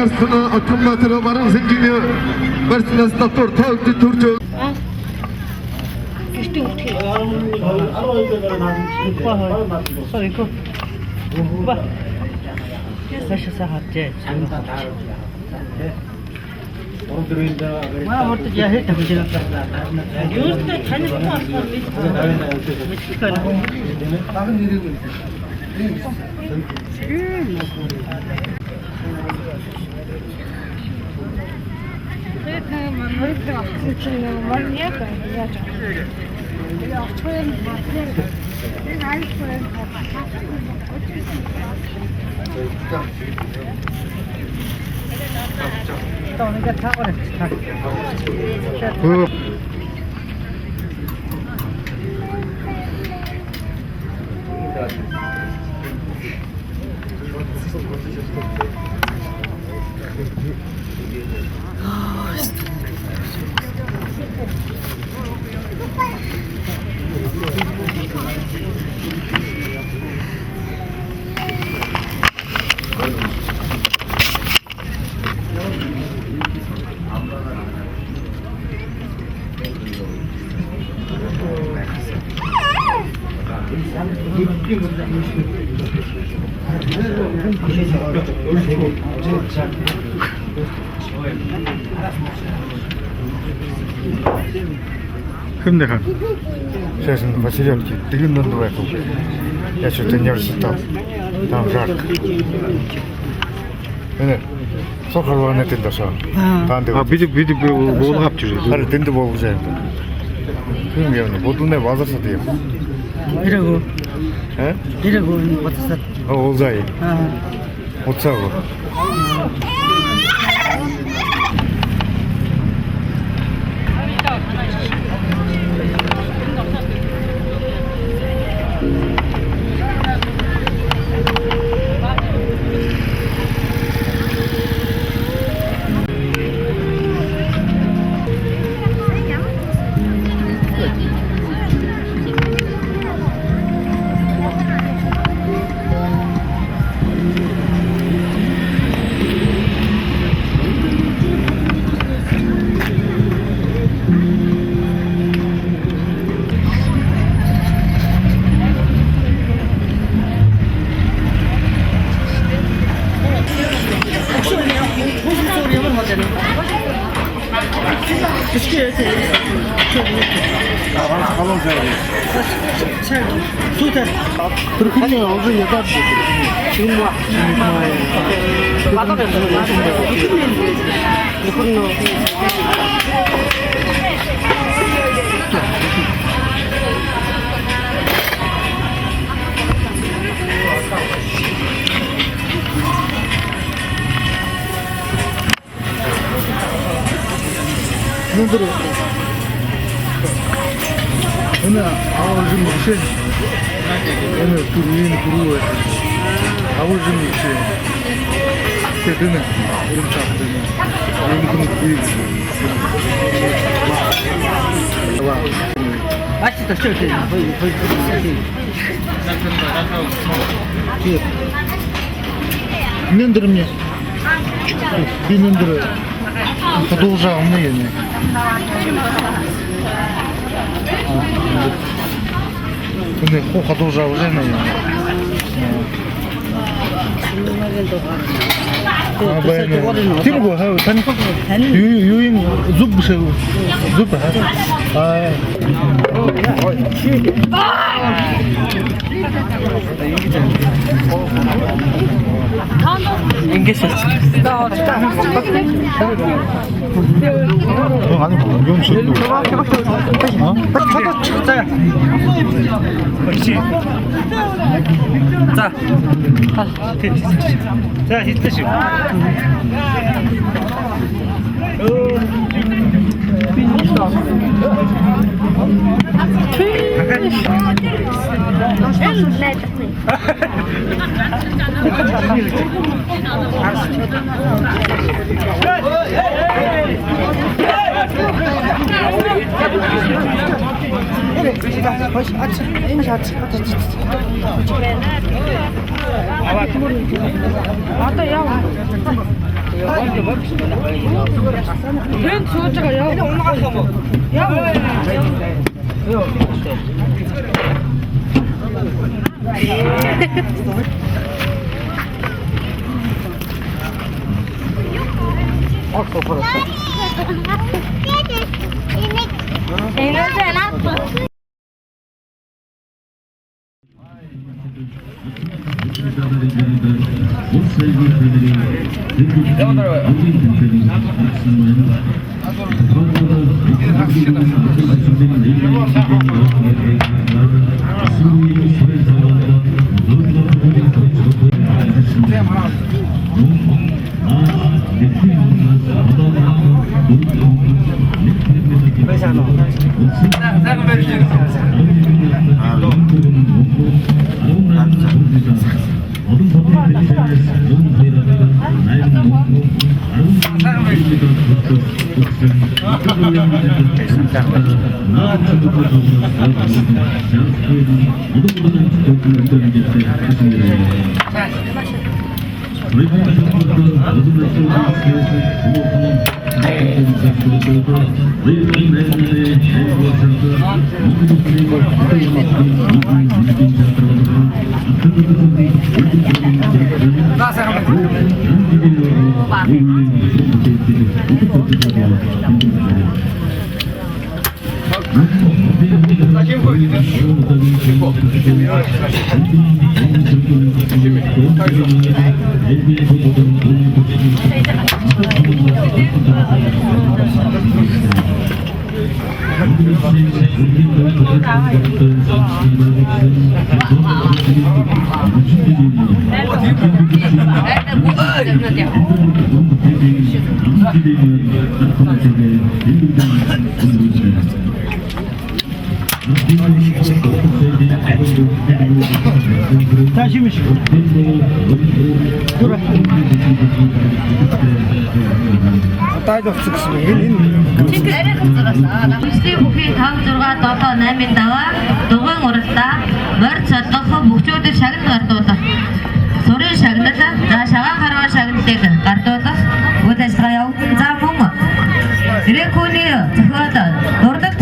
Ягасını akımlatırı varın zincini Mersinez doktor tavuktu turcu Şimdi kan, saya sen Vasilyev ki, digin döndü bakım. Ya şu tenceresi tam жарко. Ne? Sokar var ne telde şu an. Bir boğulap жүреді. Hadi tende boğulacak. Bilmiyorum, bu ne bazarsa diyor. 이러고 He? 이러고 어떻어? Olzay. Otsağı. 그렇군요. 어제 여자 지금 뭐 누구로 오늘 아우 좀 무슨 오늘 그 위에는 부르고 아우 좀 무슨 그때는 이름 잡으면 이름 부르고 맛있다 셔츠 거의 비는들은요 비는들은 продолжал мнение. 근데 꼭 продолжал уже наверное. тирбо 하 тань юин зуб шеу зуб 하 인게셨지 아니 좀 쉬고 자 히트쇼 웬 저쪽가 야. 야. бүхий 5 6 7 8 даваа дугуйн уралдаа морь цолгох мөхчүүдэд шагнал гардуулах сурын шагнал за шагаан харваа шагналыг гардуулах үйл ажиллагаа явуулсан за мөн Греконы зохиол дурлалт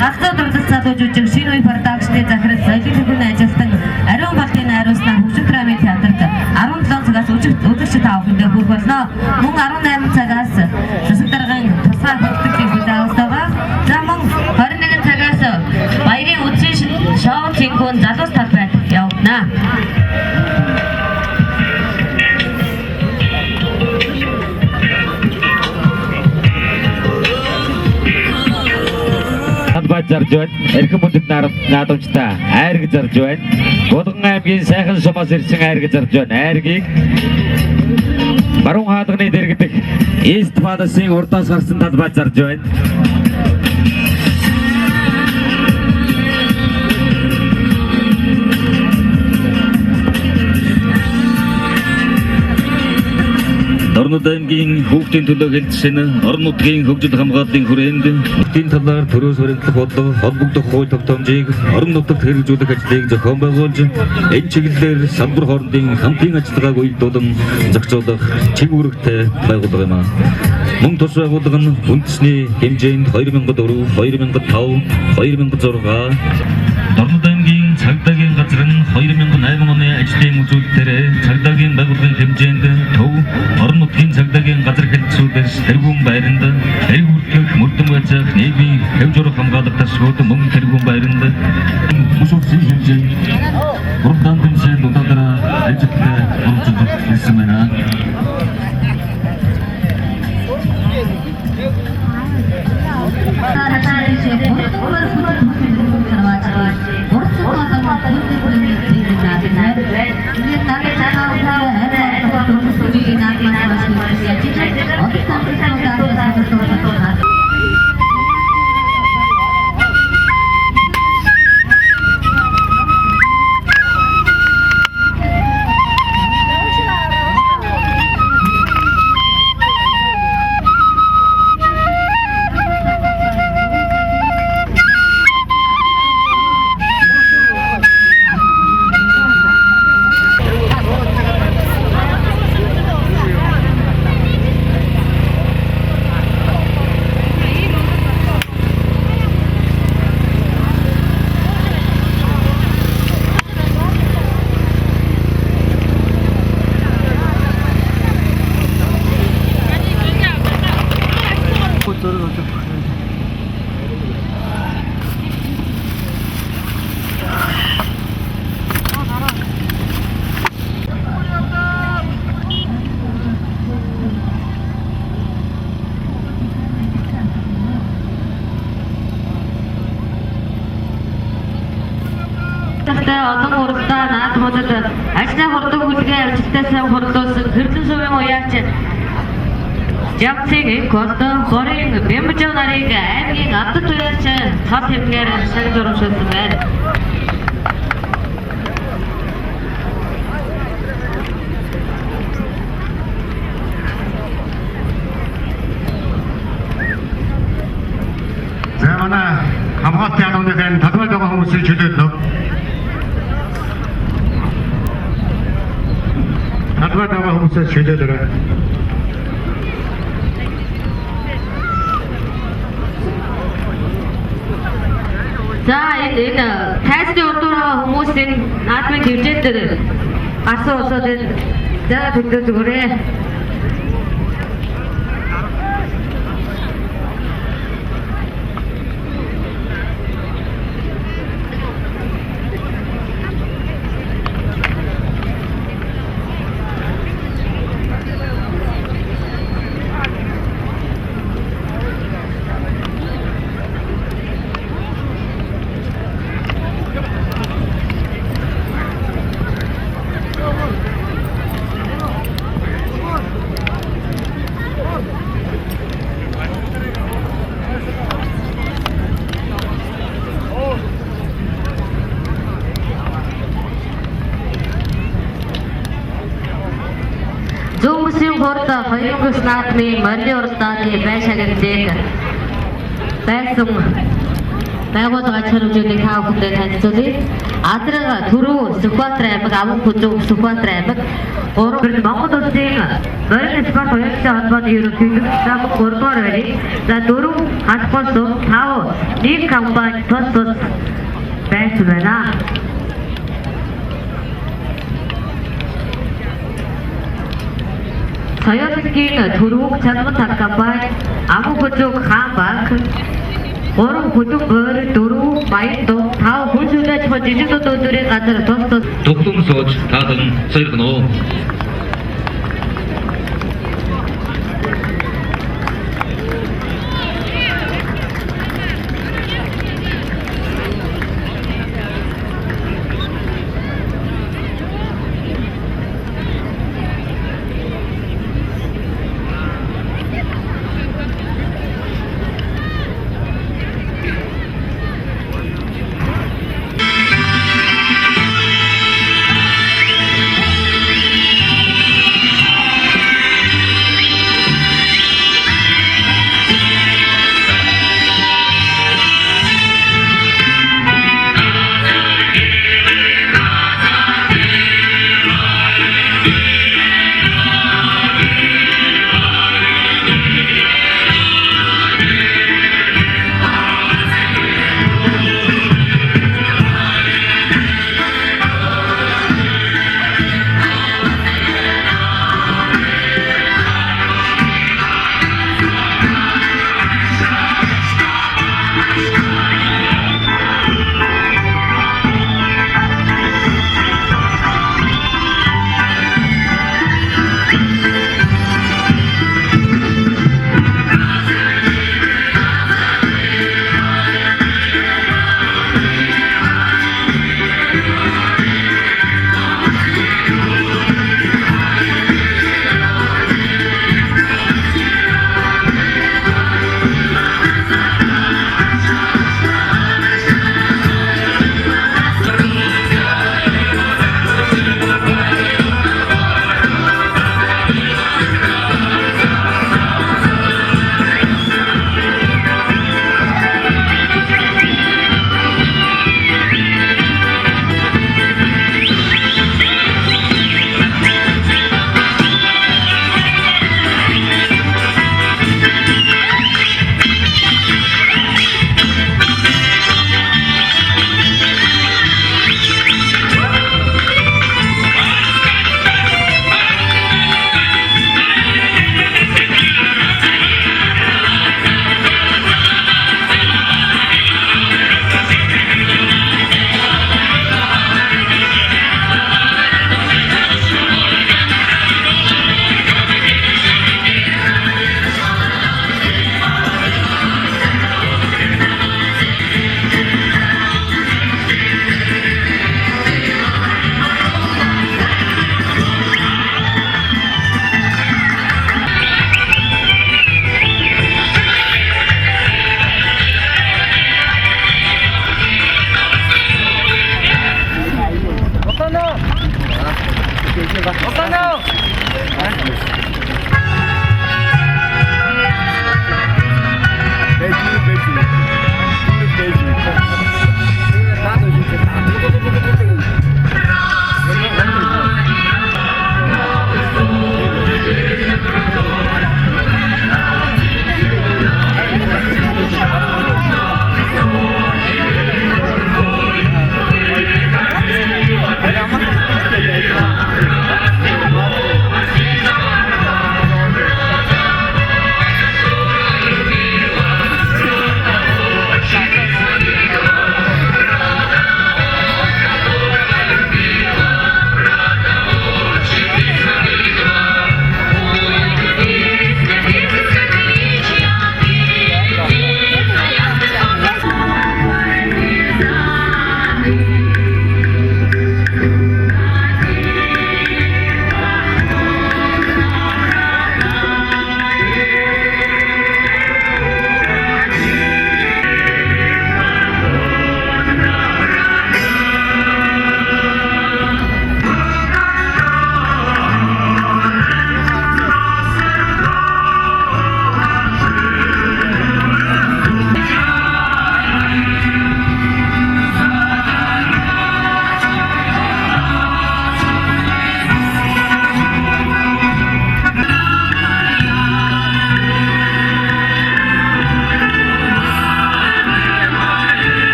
галзуу дурлалт залууж үжиг шинэ үе продакшны захирал соёлын төвийн ажилтан ариун балтын найруулсан хөгжим драмын театрт 17 цагаас үзэгчид авахын бүр болно. Мөн 18 цагаас засаг даргын тусгай хөтөлбөрийн хүлээвэстага за мөн 21 цагаас баярын үдшин шоу кингон залуус талбайд явна. зарж байна. Эрхэм бүтэд наадамжтай айраг зарж байна. Булган аймгийн сайхан сумаас ирсэн айраг зарж байна. Айргийг баруун хаалганы дэргэдэх East Palace-ийн урдаас гарсан талбай зарж байна. Орнод аймгийн хүүхдийн төлөө хэлсэн орон нутгийн хөгжил хамгааллын хүрээнд эдийн талаар төрөөс баримтлах бодлого холбогдох хууль тогтоомжийг орон нутагт хэрэгжүүлэх ажлыг зохион байгуулж энэ чиглэлээр салбар хоорондын хамтын ажиллагааг уялдуулан зохицуулах чиг үүрэгтэй байгууллага юм. Мөн тус байгууллага нь үндэсний хэмжээнд 2004, 2005, 2006 Орнод аймгийн цагдаагийн газар нь 2008 оны ажлын үзүүлэлтээр цагдаагийн байгууллагын хэмжээнд төв орон нутгийн цагдаагийн газар хэлтсүүдээс тэргүүн байранд хэрэг бүртгэх мөрдөн байцаах нийгмийн хэв журах хамгаалах тасгууд мөн тэргүүн байранд бүсгүйн хэмжээнд урдан тэмцээнд удаадараа ажилтнаа оролцож ирсэн байна. Олон уралдаа наадмуудад ажлаа хурдан хүлгээ авчигтайсан хурдуулсан Хэрдэн сувын уяач Жавцыг Колдон Борын Бэмбэжав нарыг аймгийн Авдат туяач цав хэмгээр шагнал дурамшуулсан байна. За манай хамгаалт яамныхын талбайд байгаа хүмүүсийн чөлөөт талбайд байгаа хүмүүсээс чөлөөлөрөө. За энэ тайзны урдуур байгаа хүмүүсийн наадмын хэмжээнд гарсан усууд энэ за төлөвлөж өгөөрэй. Зүүмсийн хурд хоёрын наадмын морины уралдааны байшаагддаг байсан байгууллага хариуцлагыг та бүхэндээ танилцуулъя. Адраг Түрүү Сүхбаатар аймаг, Аман Хүзүү Сүхбаатар аймаг, Монгол Улсын морины спорт уялдаа холбооны ерөнхийлөгч зам 3 дугаар байрыг за 4 халбос 5 нэг компани тус байсан байна. Соёлын Түрүүг Чалман таг компани, Аман Хүзүү хаан банк, 3 хөдөө өөр 4 баян дуу 5 хүн сүлээж жижиг дуудуудын газар тус Дугтун сууж таадан сэргэнэ.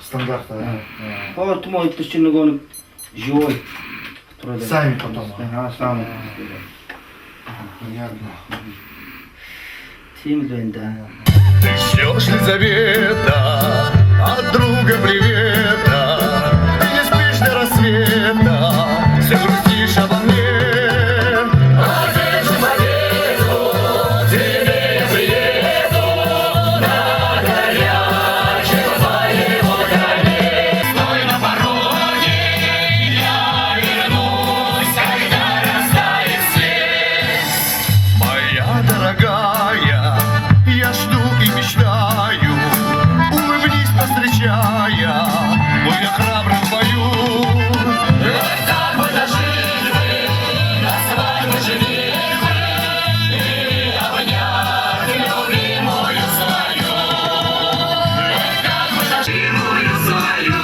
стандарт. Поэтому это еще нөгөө живой. Сайн потом. Сам. Тийм л байна да. Ждешь Лизавета от друга привета, не спишь до рассвета, все грустишь обо мне. А здесь же поеду, тебе я приеду на горячем твоего коне. Стой на пороге, я вернусь, когда растает снег. Моя дорогая, я жду и мечтаю, улыбнись, встречая, будь я храбрым в бою. Вот так мы дожили бы, на свадьбу женихи, и обнять любимую свою. Вот так мы дожили любимую свою.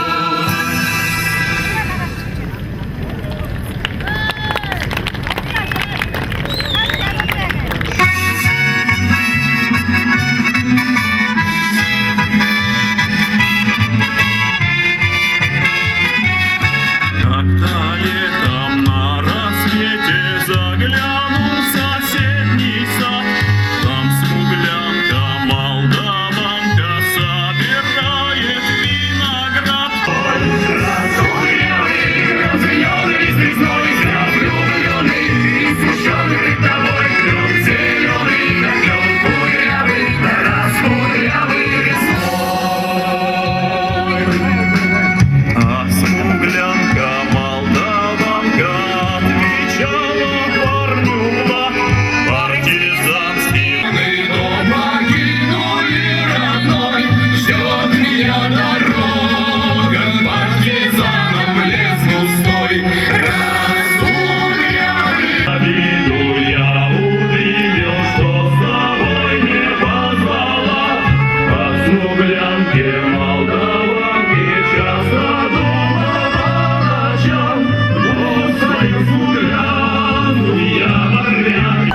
Как-то летом на рассвете заглянул в соседний сад. Там смуглянка, молдаванка собирает виноград. А смуглянка, молдаванка отвечала парнюла партизанский. Дома гинули родной, ждет меня дорога, партизаном в лес густой. Обиду я увидел, что с собой не позвала. О смуглянке, молдаванке часто думал по ночам. Вот свою смуглянку я моряк.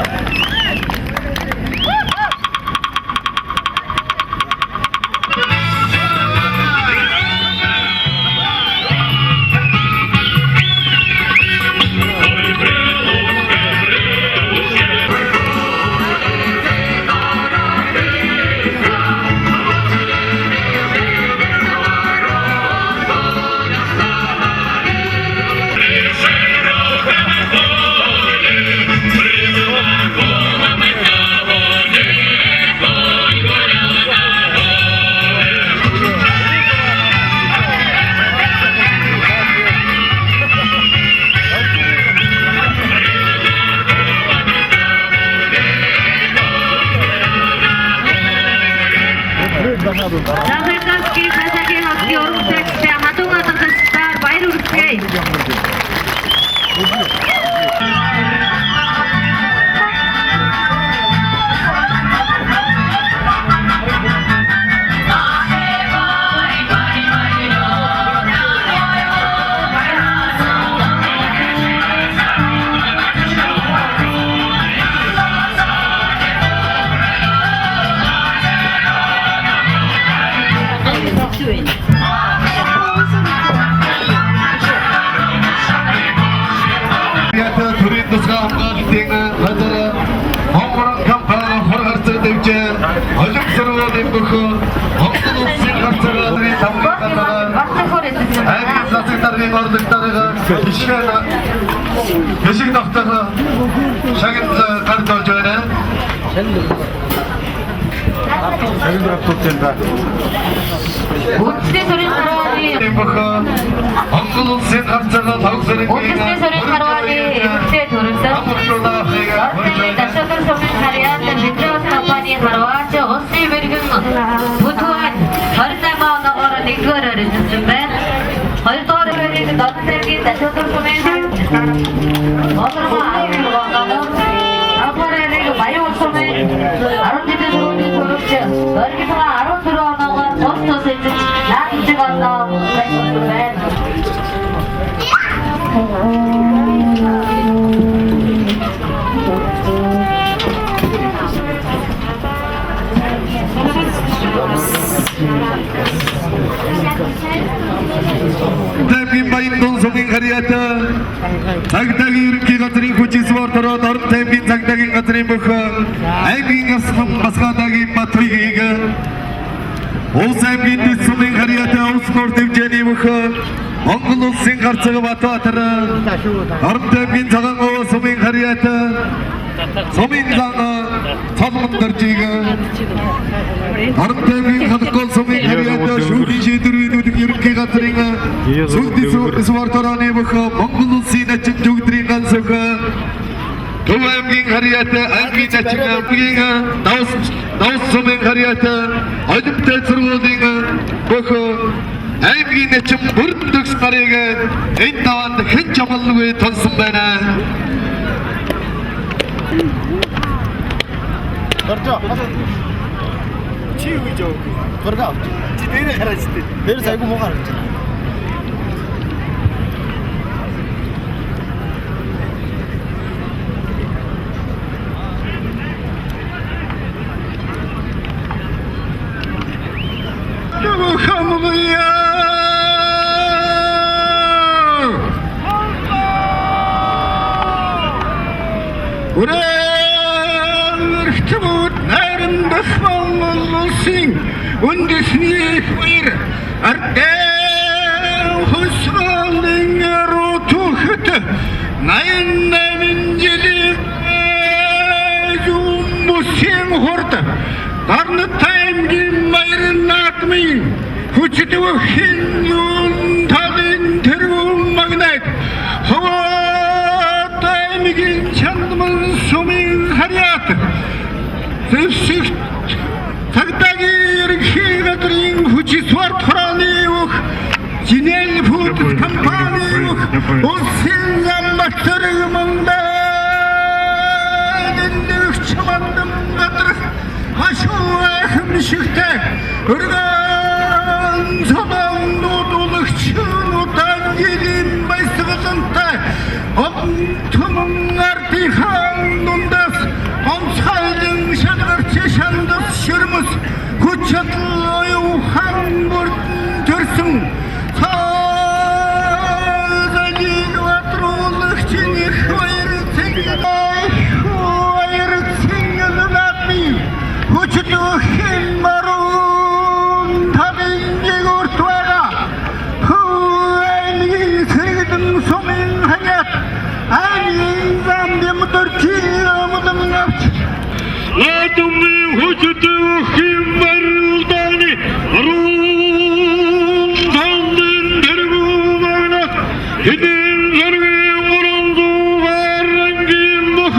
Afrikanski хасагийн хавцын урагшлагчтай хадуун алгадчдаар баяр хүргэе. Ята төрийн тусгай хамгаалтын газар Хонгорон компани хор харцаг дэвжээ олиг сургуулийн бүхэн Монгол улсын харцаг газрын тамгын газар Аймаг засаг даргын орлогчдороо бишиг доктор шагнал гарч орж байна. Үндэсний сүрийн харвааны Монгол улсын харцаг тавгсарын Үндэсний сүрийн харвааны эвэлтэй төрөлсөн Ордын дашаалын сүрийн харьяат Петрос компани харваач улсын мэрэгэн бүтгүүн 28 оноогоор 1-р өрөжсөн байна. 2-р өрөөний Дорн цэргийн дашаалын сүрийн Моторгоо Апорыг баян улсны 11 сургуулийн төрөвч Оргилгаа 14 оноогоор тус тус эзэж наадчиг оноо байсан байна. харьяата цагдаагийн ерөнхий газрын хүчин спортоор орон таймгийн цагдаагийн газрын бүх аймгийн басгадагийн батвигийг улс аймгийн дэд сумын харьяата улс нуур дэвжээний бүх Монгол улсын гарцаг Батбаатар орон таймгийн цагаан говь сумын харьяата сумын зан цолмон дөржиг орон таймгийн халахгүй сумын харьяата шүүхийн шийдвэрүүд ерөнхий газрын сүлдис спортоор бүх Монгол улсын ачин зүгдрийн ганцх Төв аймгийн харьяата аймгийн ачин аймгийн давс сумын харьяата олимпиад сургуулийн бүх аймгийн ачин бүрэн төгс нарыг энэ даваанд хэн ч амалгүй тонсон байна. Боржо. Чи юу гэж юу? Боргоо. Чи дээрээ хараач дээ. Дээр сайгүй муу хараач. Өрөөлөрхтмүүд найрамдах Монгол улсын үндэсний хоёр ардаа хосролын рутухт 88 жилийн юмсын хорт Дарнат аймгийн Маяр наадмын хүчтэйхэн юун талын тэргүүн магнайт Хаваад аймгийн чандман сумын харьяат зэвсэг цагдаагийн ерөнхий газрын хүчин спортооны ух Жинэл фуд компани ух улсын замбатсарыг мандаа нэрч мандам гадар хашуух мишигтэй өргөн цадан нуудуулагч нудан жилийн баясгалантай Туман артихан дундас онцгойлон шалгарч шандас ширмэс хүч чадал юухан бүрдэн төрсөн цаазалин ватруулагчны хоёр цэнгэлнами хүчлөхийн марун тавин ягуртвара хуайнгийн сэргэн сумын хаят аймгийн замбим дөрчирамдам навч Латумны хүчлөхийн маруданы рун тандын дэргүүмагнат хэдэн зэргийн уранзуугарангийн бөх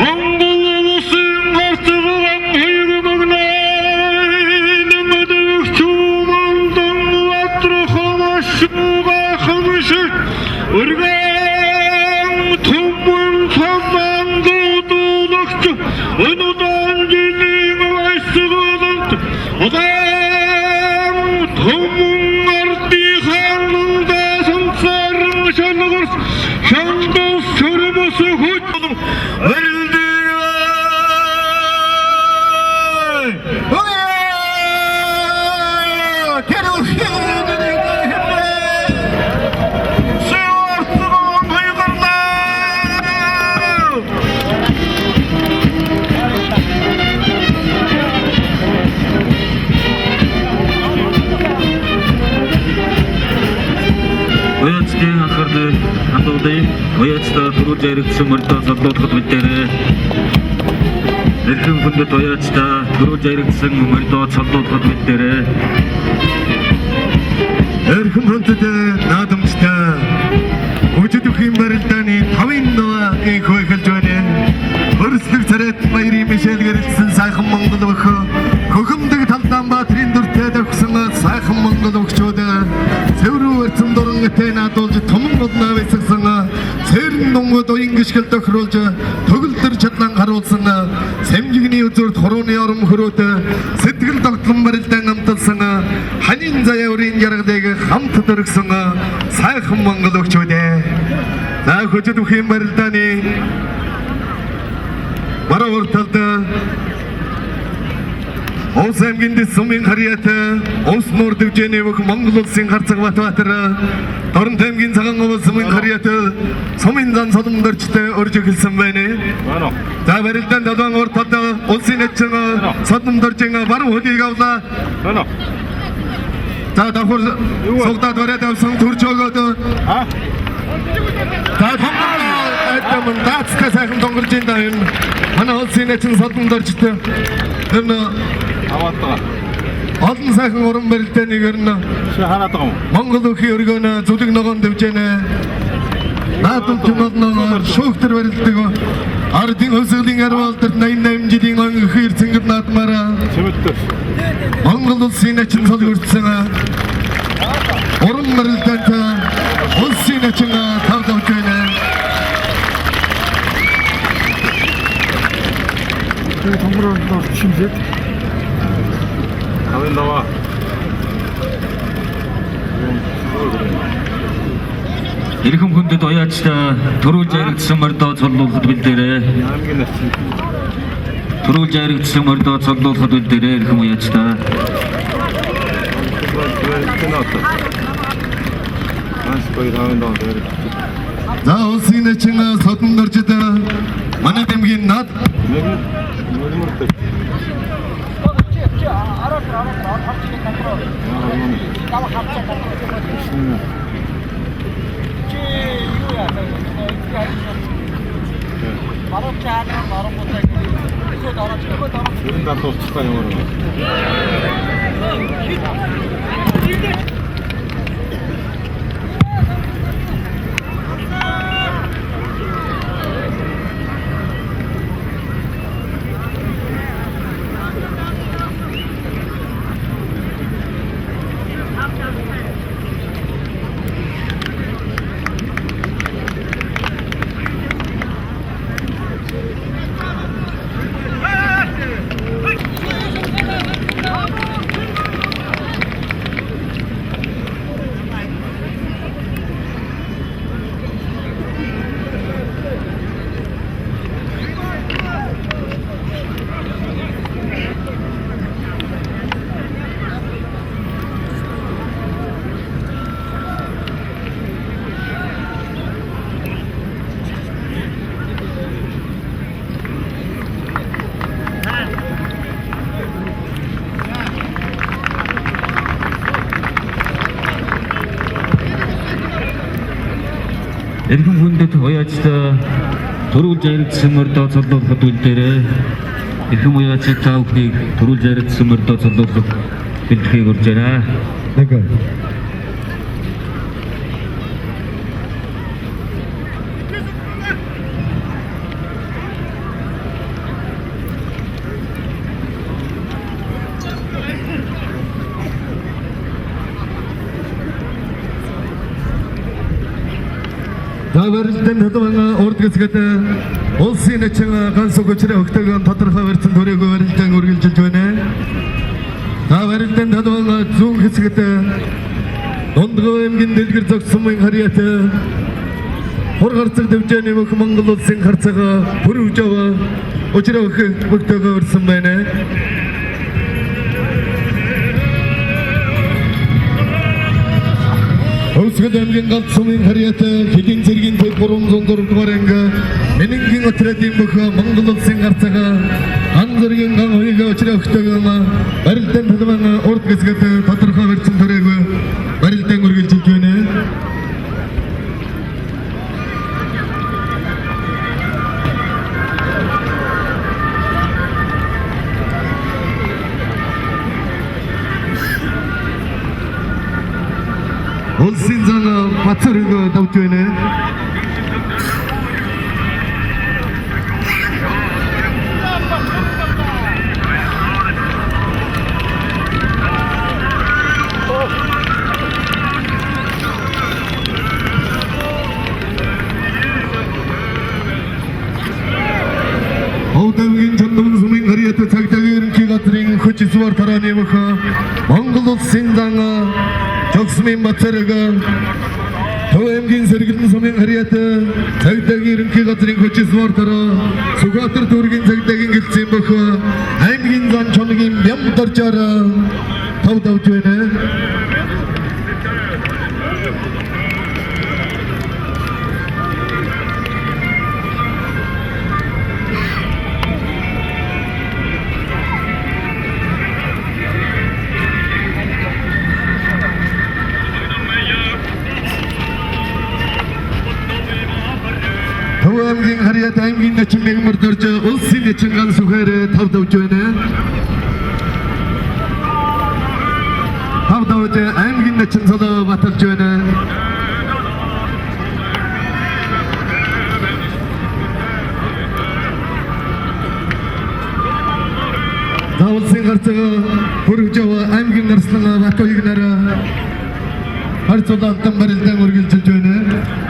Монгол улсын гарцган хайрмагнай нэмэдэгч чумандан ватрахамашуга хамшиг өргөн тумбун цаман дуудуулагч өнудан жилийн баясгалант Одан тумун ардихан нундасан царн шалгарс шандас сөрмөс хүч Ояцтын анхаарал хандуулъя. Ояцтай түрүү заригдсан мордоо цогцолдоход мэдээрээ. Эрхэм хүндэт ояцтай түрүү заригдсан мордоо цогцолдоход мэдээрээ. Эрхэм хүндэт наадамжтай хүчтэйхэн барилдааны 5 их хойхолж байна. Хөрслөг царайт баярын мишэл гэрэлсэн сайхан Монгол өх хөхөмдөг талдаан баатрын дүртэй төгсөн сайхан Монгол өгчүүд цэврүү өрцөн дуран этэй наадуулж томон моднаа бисгсэн цэрэн дунгууд уян гიშгэл тохируулж төгөлдөр чадлан харуулсан сэмжигний үзүүрт хорооны ором хөрөөд сэтгэл тогтлон барилдаан амталсан ханин заяа өрийн жаргалыг хамт дөргсөн сайхан Монгол өгчүүд хүчтэйхэн барилдааны бараа урталд Улс аймгийн сумын харьяат улс нуур дэвжээний бүх Монгол улсын харцаг Батбаатар Дорн аймгийн цагаан говь сумын харьяат сумын зан солонгодорчтой орж эхэлсэн байна. За барилдаан долоон уртад улсын эцэг солонгодорчийн баруун хөлийг авлаа. За давхар согдаад бариад авсан төрж өгөөд за томгол таацтай сайхан тонголж ин даа юм. Манай улсын эцэг солонгодорчтой энэ олон сайхан уран барилдааныг өрнө. Монгол өхий өргөнө зүлэг ногоон дэвжэнэ. Наадам томолно шүүхтэр барилдаг. Ардын өсөлийн арвалдад 88 жилийн он өхий цэнгэр наадмаараа Монгол улсын эцэг солонгодсон уран барилдаантай улсын эцэг тавдавж байна. 동물원도 심지. 가면 나와. Ирхэм хүндэт уяачтай төрүүлж яригдсан мордоо цоллуулахад бэлдээрээ. Төрүүлж яригдсан мордоо цоллуулахад бэлдээрээ ирхэм уяачтай. За улсын эцэг солонгодорчид манай аймгийн над Ирхэм хүндэт уяачтай төрүүлж яригдсан мордоо цоллуулахад бэлдээрээ. Ирхэм уяачтай та бүхнийг төрүүлж яригдсан мордоо цоллуулахад бэлтгэхийг урьж байна. За барилдаан хөдөлгөөн урд хэсгэд улсын эцэг ганц өгчрээ өгтөгөн тодорхой барьсан төрөөгөө барилдаан үргэлжилж байна. За барилдаан хөдөлгөөн зүүн хэсгэд Дундгой аймгийн дэлгэр зогс сумын харьяат хургарцаг дэвжээний бүх Монгол улсын харцаг бүрвж аваа өчрөө өгтөгөө барьсан байна. Өвсгөл аймгийн ганц сумын харьяат хэдийн зэргийн 304 дугаар анги Менингийн отрядын бүх Монгол улсын харцаг ан зэргийн ган хоёроо өчрөө өгтөгөө барилдаан хөдөлгөөн урд хэсгэд тодорхой барьсан төрөөгөө барилдаан үргэлжилж байна. улсын зан бацарыг давж байна. Өвдөвгийн чандун сумын харьяат цагтагийн ерөнхий газрын хүч зур тарааны бүх Монгол улсын зан Жогсмын бацарыг Төв аймгийн сэргэлэн сумын харьяат цагдаагийн ерөнхий газрын хүч зур тараа Сүхбаатар дүүргийн цагдаагийн гэлцэн бүх аймгийн 소민산 조미김 명떨자라 더우더우주에는 더우암긴 하리야 다임긴 내친 맥물 떨자 올신 내친 간수회를 더우더우주에는 더우더우주 암긴 내친 서더 맡을주에는 다올신 가르쳐가 부르자와 암긴 가르쳐가 맡고 이기나라 가르쳐도 안땀 바릴 때 모르길 줄주에는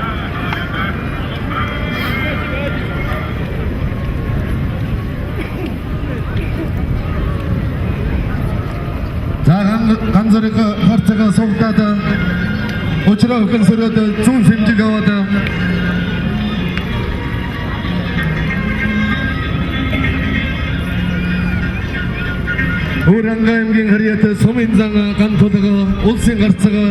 간소리가 harchaga so'qtada o'chroq qilsirada suv simjiga oda uranga emgin hariyati so'minzanga qantodaga ulsin harchaga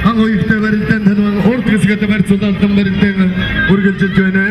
hango yukta berilten tanwan ortgisiga tabarsudan tambarilten urgilchi joyne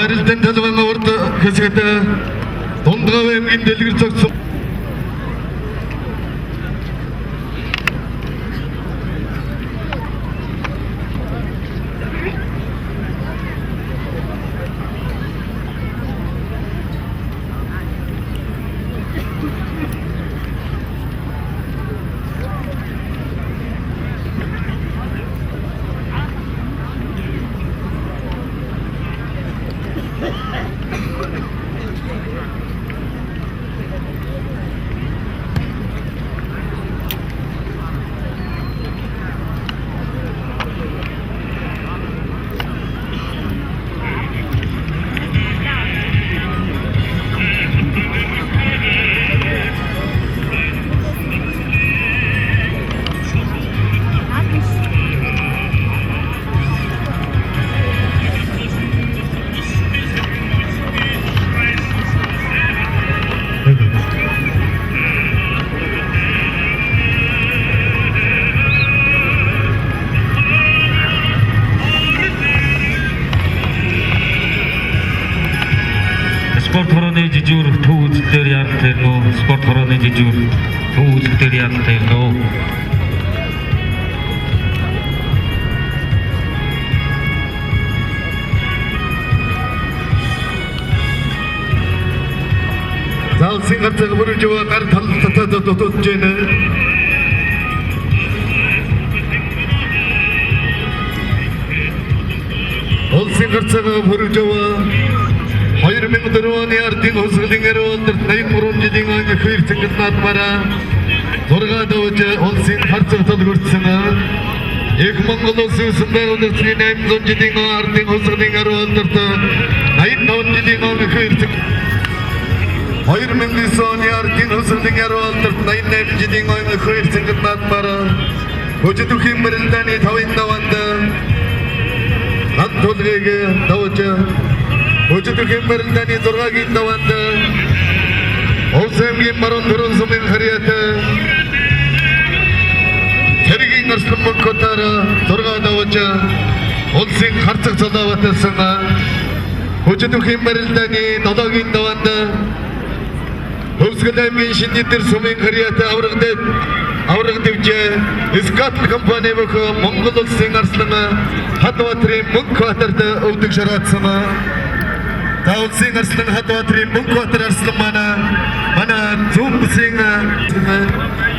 Barilten tadwan orta kesete dondaga emgin delgir çoksu Sport horony jujur tuğuz teriyakterno sport horony jujur tuğuz teriyakterno Zal singarchaga burujuwa qar taltada dototjene Ol singarchaga burujuwa 2000 дөрвөний ардын хөсгөлингэр өндөрт 83 жилийн өнгө хөрцөнгөд надмара зургаа дөөж олсын харцаг толгөрцсөн 2000 улсын байгууллагын 800 жилийн ардын хөсгөлингэр өндөрт 85 жилийн өнгө хөрцөг 2009 оны ардын хөсгөлингэр өндөрт 88 жилийн өнгө хөрцөнгөд надмара өчигдүхийн мөрөлдөний тавын даванд над толгыг дөөж 호주도 갯마를다니 돌아가긴 나왔다 오샘긴 마론 들은 소민 하리였다 대리긴 것은 먹고 따라 돌아가다 왔자 온생 харцаг залааватасана 호주도 갯마를다니 너다긴 나왔다 Hövsgöldämgin şiddettir somen kariyata avırgıdıvce iskatlı kampanya bakı Mongol olsun arslığına hatvatırı munk atırdı övdük şaratsına Ta olsun arslığın hatvatırı munk atır arslığına Mana zoom bısığına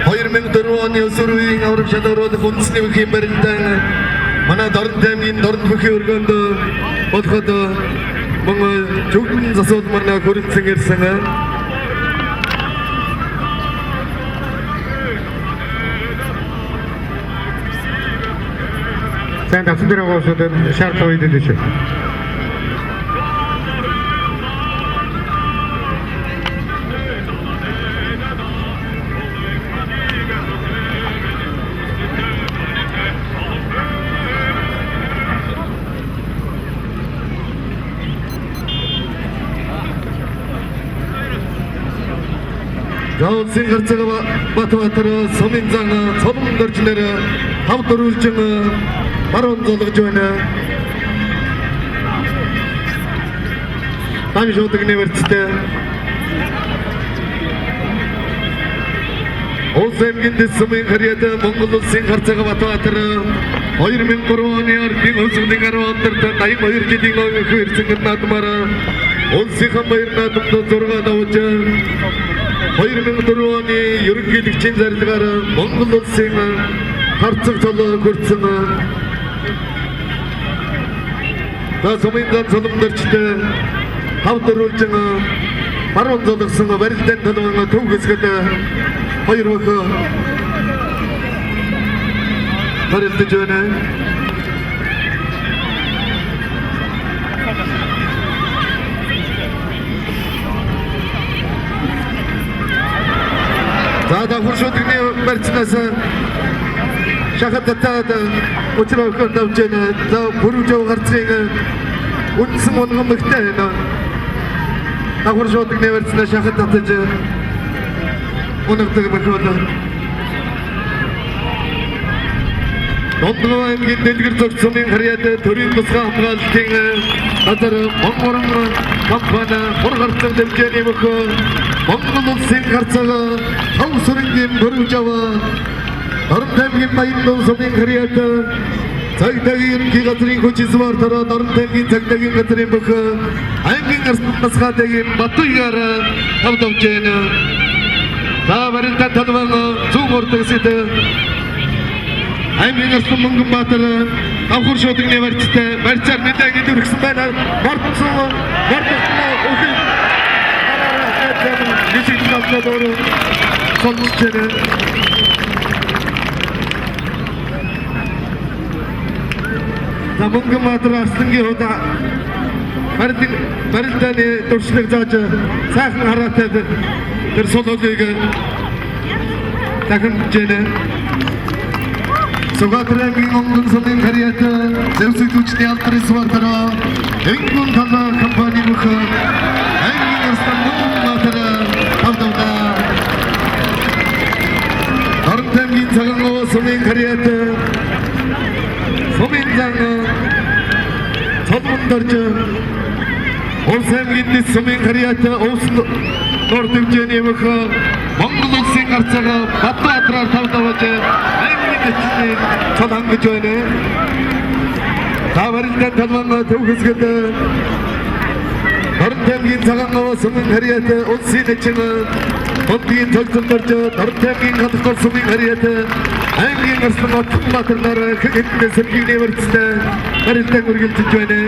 Hayır men durvani usuruyin avırıp şadarodı kondisini bakayım berilden Mana darın temgin darın bakı örgöndü Otkadı Bana çok zasot mana korunsun ersana Sen de sıdıra olsaydın şart oydu düşün. Жалсын қарцығы батыватыры, сомензаңы, солымдырчылары, хавдырушчыңы, баронзолық жөні. Тамишотық университеті. Осы әмгенде сымын қарияды, Монголусын қарцығы батыватыры, ойырмен құруаны артын өзіңдің аруандырды, дайым ойыр жеден ойы көрсіңін атымары, ол сихан байырын атымды зорға дауыжы, ойырмен құруаны ерінгелікчен зәрдіғары, Монголусын қарцық жолы көрсіңі. Да сомынған солымдырчыды, хавдырулчыңы, баронзолықсыңы, бәрілден танымыңы таугізгіді, Hayır bakalım. Karıldı cöne. Daha da kurşudunu mersinası. Şakatta da uçurağı kandav cöne. Daha burucağı kartırını. Unsum onu mıhtayına. Daha kurşudunu mersinası şakatta da cöne. Onaktığı bakıyordu. Donduğu emgin delgir toksumun hariyatı törün kısqa hamgaltığını Azarı Mongorun'u kampana Borgartın demkeni bakı Mongolun sen karsağı Tav sürüngin börü java Darın temgin bayındın somun hariyatı Saydağı yürünki gatırın koçisi var tara Darın temgin saydağı gatırın bakı Ayngin kısqa tegin batı yara Tav tavcayını Daha barıntan tanımanı Suğum ortağısıydı Aymen Arslan Mungum Batırı Avkur Şotung Üniversitesi Merçer neden gidiyor kısımdan Bartısı'nı Bartısı'nı okuyup Neşekin altına doğru Sonmuş seni Mungum Batırı Arslan ki o da Barıntan Turşuluk Cacı Sakın harat edir Bir sol oluyor Takım seni Soğatırengin ongun sonun kariyatı Zevsik uçti altırısı var tara Engun taza kampanya mıkı Engin arslan mungum batırı Tavdavda Darın temgin sağın ova sonun kariyatı Somin zangı Solmundarcı Olsa emgindi sonun kariyatı Olsun Nordümceni mıkı Mongoluk sen karsağı Batı atırar tavdavacı Engin çalangı joyne Tavarından tanımanla tavgızgıdı Darın temgin sağan ovasının hariyatı On sinetçini Ondiyin töltünlerce Darın temgin katık olsunun hariyatı Engin arslan atın batırları Kıgıntı Sevgi Üniversitesi Barından örgültü joyne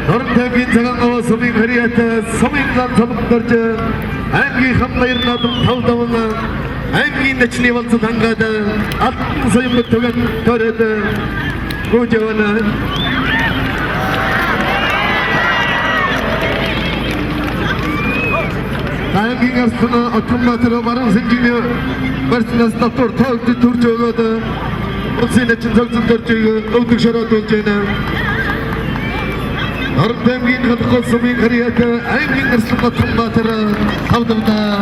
Darın temgin sağan ovasının hariyatı Somindan salımlarca Engin hamlayırın adım tavdavına Engin neçini valsı tangadı, altın soyumlu tögen töredi, kocavanı. Engin arsını atın batırı varın zincini, versiniz doktor tağıtı turcuğudu, o seneçin tağıtın turcuğu, öldük şarat olacağına. Artemgin katkı sumin kariyatı Aygin ırslıqa tımbatırı Tavdımda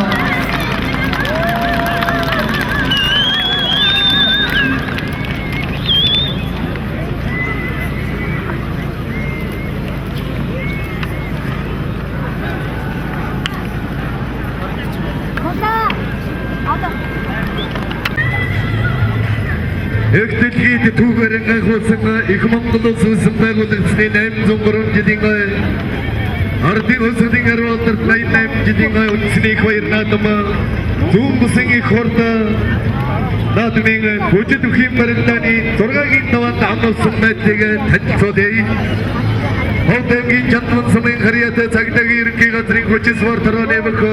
Öktülgiydi tuğgarınğa қосыңа 2000 сөзім бәгіліксіне нәйім зоңғырын жедіңі Ардың өсірдің әрвалдыртнай нәйім жедіңі үнсіне қойырнадымы Зоңғысың иқорда Надымеңі көчі түхим барылдани Зорға кейін таванды аңылсын мәттегі тәнсодей Алтемгин жантымын сымын қарияты Сағыдағы ерінке ғасырын көчесі бар тұран әбіқі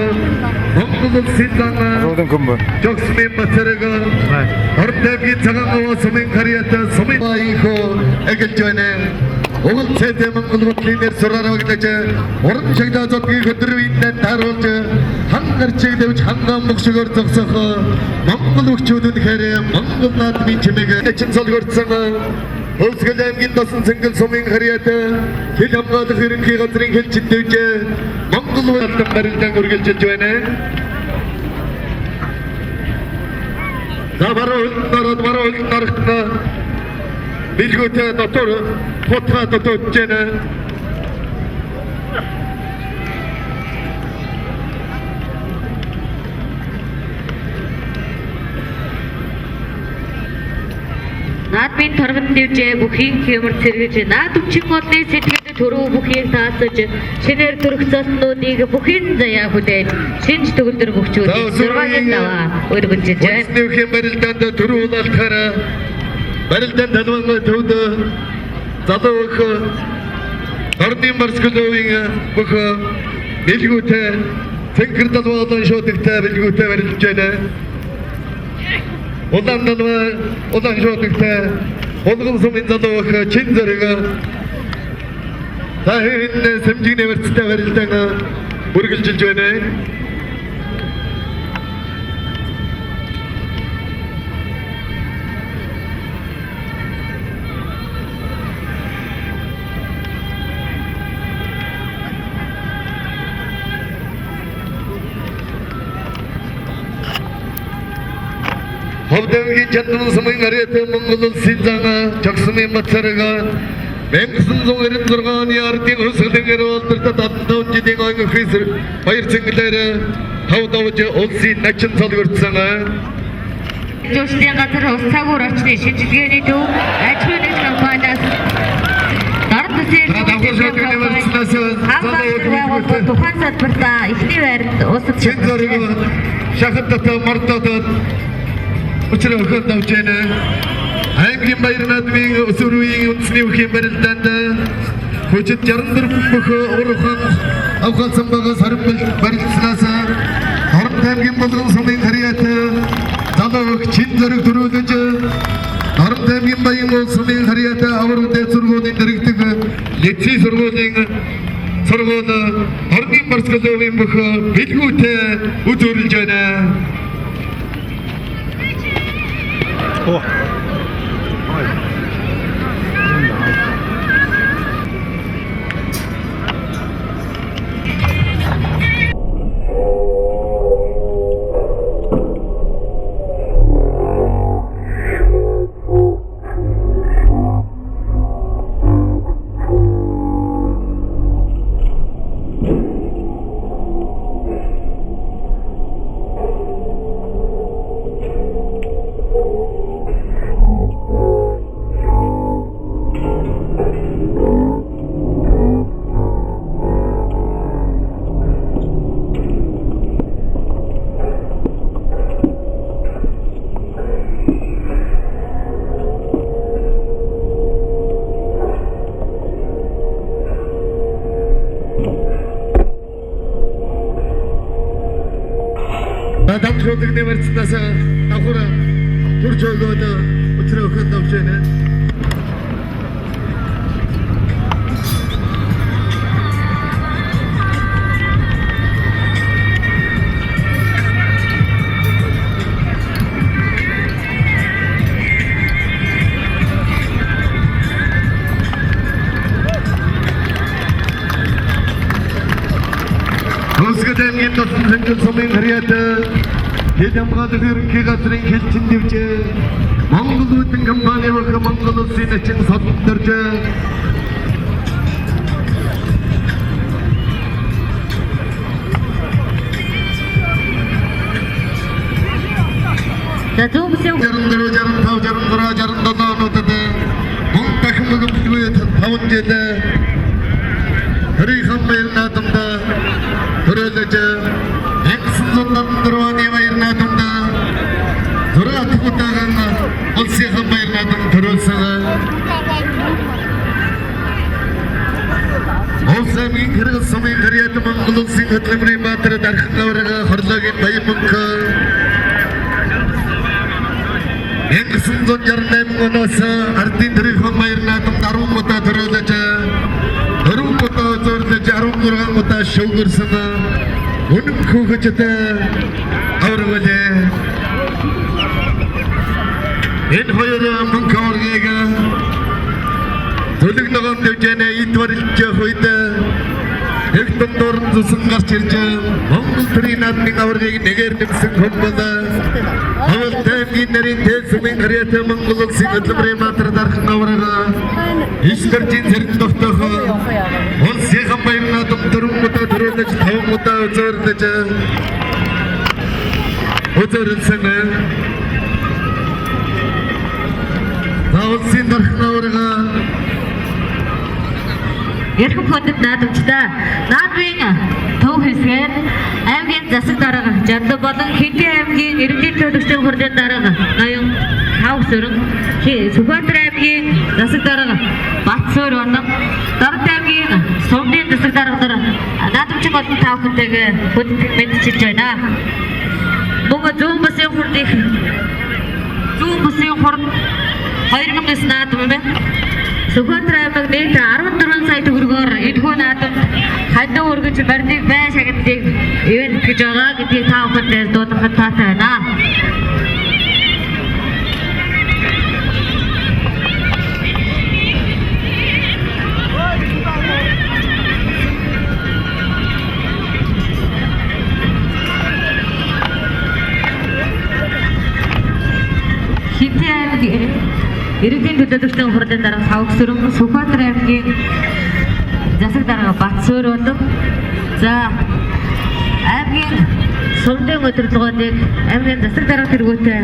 Мұңғылық сендаңа Жоқсымен батырығы Алтемгин сағанға осымен қарияты Сымын айқы әгіл жөне Оғыл сәді мұңғылық линер сұрар вақытачы Орын шағда зотқы көтірвейінден тар олчы Хаңғар чегде үч хаңған мұқшы көрсіқсіқі Мұңғылық чудын кәрі Мұңғыл натымен чемегі Әчін сол көрсіқі Özgül emgin dasın sıngıl somin hariyatı Kil hamgadı kırın ki gazırın kel çittevce Mangıl ve attım barilden görgel çelçövene Zabara öldün narıkına Bilgüte doktoru Potra doktorcene Наадмын торгон дэвжэ бүхийг хэмэр цэргэж наад үчиг модны сэтгэлд төрөө бүхийг таасаж шинээр төрөх цоснуудыг бүхэн заяа хүлээж шинж төгөлдөр бөхчүүдийг 6-гийн даваа өргөжж байна. Өснөхийн барилдаанд төрүүлэлтээр барилдаанд талбангаа төвд залуух ордын барскөлөвийн бүх билгүүтэй цэнгэр талбаадан шуудагтай билгүүтэй барилж байна. Одан жодыкта Олгын сумын залуух чин зэрэг Тахин сэмжигний вэрцтэй барилдан бүргэлжилж байна. Ховдамгийн жандмын сумын гарияты Монголын синзаңа Чаксымын батсарыға Меңкісін зоңырын тұрған Ярдың өсілдің әрвалдырда Татындаун жеден аңы қисыр Байыр ціңгілері Тавдавыжы олсын начын сал көртсаңа Жошден қатыр Осагур очны шинжилгээний төв Ажмэнэж компаниас Тухан садбарта ихний байранд усып Чин зорыг шахаттата мартатат Учраа өхөн давчэна Аймгийн баярнадмын өсвөрийн үндэсний үхийн барилдаанд Хүчит 64 бүх урхан авхалсан байгаа саран барилдсанаас Хорон аймгийн болгон сумын харьяаты залуух чин зориг төрүүлж Хорон аймгийн баян улсын харьяаты аврал дэд сургуулийн дэргэдэг лицей сургуулийн сургууль ордын барскөловын бүх билгүүтэй үзүүлж байна. Damşoldukne vartsınasa ahura Turçoğlu'da uçura okun davşene аймгийн тосон хангил сумын харьяат Хэдэмгад ерөнхий газрын хэлчин дэвж Монгол үүдэн компани бах Монгол улсын эчин соддорж За зөв бүсийн 64 65 66 67 онуудад мөн дахин мөгөмсгүй 5 жил Хөрийхан баяр наадамда төрөлөж 1904 оны баяр наадамда зураг утаган улсын баяр наадам төрөлсөн Олсамын хэрэг сумын харьяат Монгол улсын хөдөлмөрийн баатар дархан аврага хорлоогийн баян мөнх 1968 оноос ардын төрийн баяр наадамд 10 удаа төрөлөж 4 удаа зөрлөж 16 удаа шүүгэрсэн үнэн хүүхэдтэй аврагуулээ. Энэ хоёр мөнхөргийг төлөг ногоон дэвжэнэ эд барилж хувьд Эхтэн дуран зүсэн гарч ирж Монгол төрийн наадмын аврагыг нэгээр нэмсэн хүмүүс Хавал таймгийн нэрийн тэлсмийн харьяат Монгол улсын хөдөлмөрийн баатар дархан аврага Ишгэржийн зэрэг тогтоох улсын баяр наадам 4 удаа төрөлж 5 удаа үзүүлсэн улсын дархан аврага Ярхан хөдөд наадамчдаа наадмын төв хэсгээр аймгийн засаг дарга Жандан болон Хинтээ аймгийн иргэдийн төлөвчдийн хурлын дарга ноён Хавсөрөн Сүхбаатар аймгийн засаг дарга Батсуур болон Дорд аймгийн Сумдын засаг дарга наадамчин олон таахынтэйгээ хөдөлгөөн мэдчилж байна. Мөн зүүн бүсийн хурд 2009 наадам юм байна. Сүхбаатар аймаг нийт 14 сая төгрөгөөр эдгүү наадамд хандив өргөж барьдаг бай шагналыг ивент гэж байгаа гэдгийг та бүхэнд дуудахад таатай байна. Хинтээ аймгийн иргэдийн төлөөлөгчдийн хурлын дарга Савгсөрөн Сүхбаатар аймгийн засаг дарга Батсуур болон за аймгийн Сумдын өдөрлөгөөнийг аймгийн засаг дарга тэргүүтэй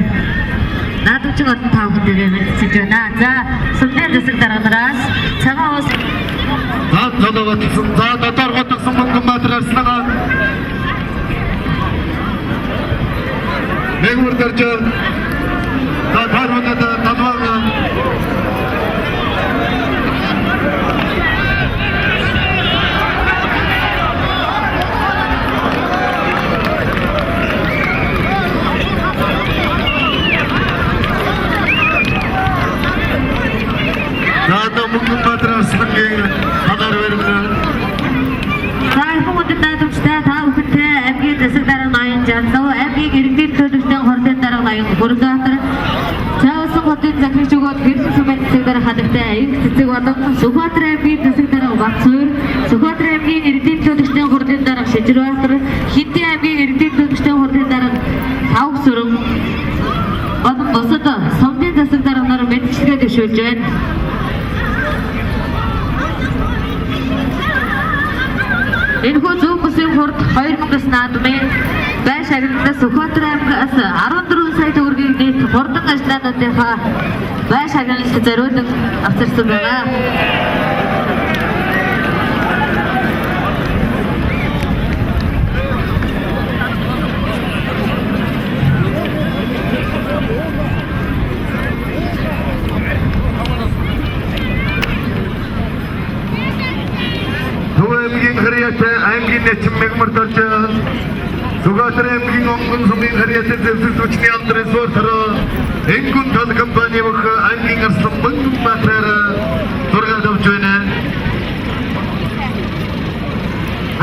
наадамчин олон таахынтэйгээ мэдчилж байна. За Сумдын засаг дарганараас цагаан ус за додорготсон Монгомбаатар арслага Мэгүр дэрж Татарванад Татвага Нада Монгомбаатар арслагийн хагаар баримна Сайхан наадамчдаа та бүхэндээ аймгийн засаг дарга ноён Жандав аймгийн иргэдийн төлөвчдийн хурлын дарга ноён Бүрбаатар Чаасан хотын захирагч өгөөд хэрхэн сумын засаг дарга хадагтай аяг цэцэг болон Сүхбаатар аймгийн засаг дарга Батсуур Сүхбаатар аймгийн иргэдийн төлөвчдийн хурлын дарга Шижирбаатар Хинтээ аймгийн иргэдийн төлөвчдийн хурлын дарга Савгсөрөн болон бусад сумын засаг дарганаар мэдчилгээ дэвшүүлж байна. Энэхүү зөв бүсийн хурд 2009 наадмын бай шагналаас Сүхбаатар аймгаас 14 сая төгрөгийг нийт хурдан ажлаануудынхаа бай шагналд зориулан авчирсан байна. аймгийн нэчим мэгмэрдэрч Сүхбаатар аймгийн онгон сумын харьяатын зэвсэг түвшний алдрын сууртар Энгүн тал компани бах аймгийн арслан Монгомбаатар зургаад авч байна.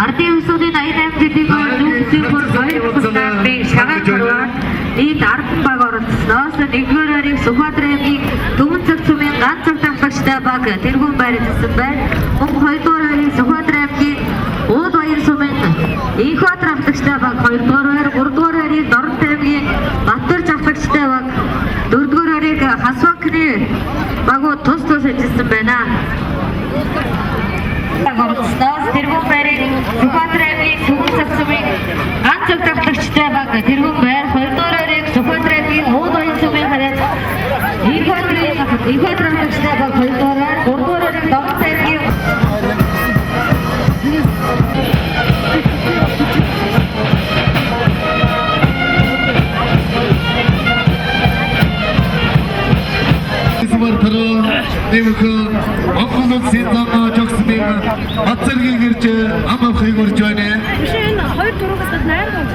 Ардын усуудын 88 жилийн нүүрсийн хурд 2009 наадмын шагаан чарганд нийт 10 баг оролцсноос 1-р ойрыг Сүхбаатар аймгийн Дөвөн цаг цумын ганц цаг тамхагчтай баг тэргүүн байрлуулсан байна. Мөн 2-р ойрыг Сүхбаатар аймгийн Ууд баяр сумын Инхбаатар хамтлагчтай 2-р байр, 3-р байрыг Дорн аймгийн Баттар жавхлагчтай баг, 4-р байрыг Хасвакны багуу тус ажилласан байна. Гомцноос тэргүүн байрыг Сүхбаатар аймгийн Сүгэн цогцмын ганц жавхлагчтай баг, тэргүүн байр 2-р байрыг Сүхбаатар аймгийн Ууд оюун сүмийн харьяат Ихватар жавхлагчтай баг 2-р байр, 3-р байрыг Дорн аймгийн Нэмэх Монгол улсын зам жогсны Бацаргийн гэрж ам авахыг урьж байна. Биш энэ 2-4-өөс найрдаг.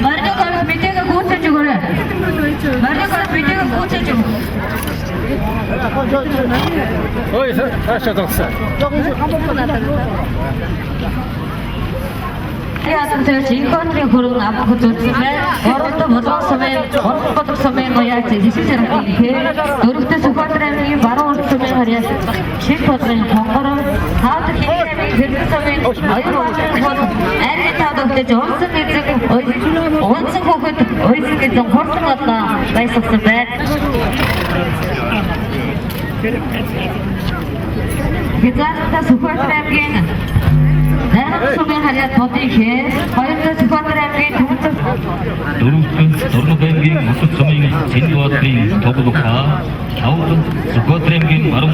Марникос битэйг гүйцэж өгөөрэй. Марникос битэйг гүйцэж өг. Ой, цаашаа зогсоо. Яасан инконтрын хөрөн авах үзүүлсэн байна. Гуравдаа Болгон сумын, Гурван сумын гоёац хэсэг зэрэг дөрөвдөө Сүхбаатар аймгийн Баруун урд сумын харьяас Шин бодлын Хонгоров, таадах аймгийн Хэрхэн сумын Оюун бодлын айргийн таадагтаж унсан эзэг унсан хөхөд ойсон гэсэн хорсон одоо байсгсан байна. Гэтэл Сүхбаатар аймгийн Найрамд сумын харьяат бодын хээ, 2-р Сүхбаатар аймгийн Төвөцөг, 4-р Дорнод аймгийн Мөсөг сумын Сэндбаатарын Тоглоха, 5-р Сүхбаатар аймгийн Марам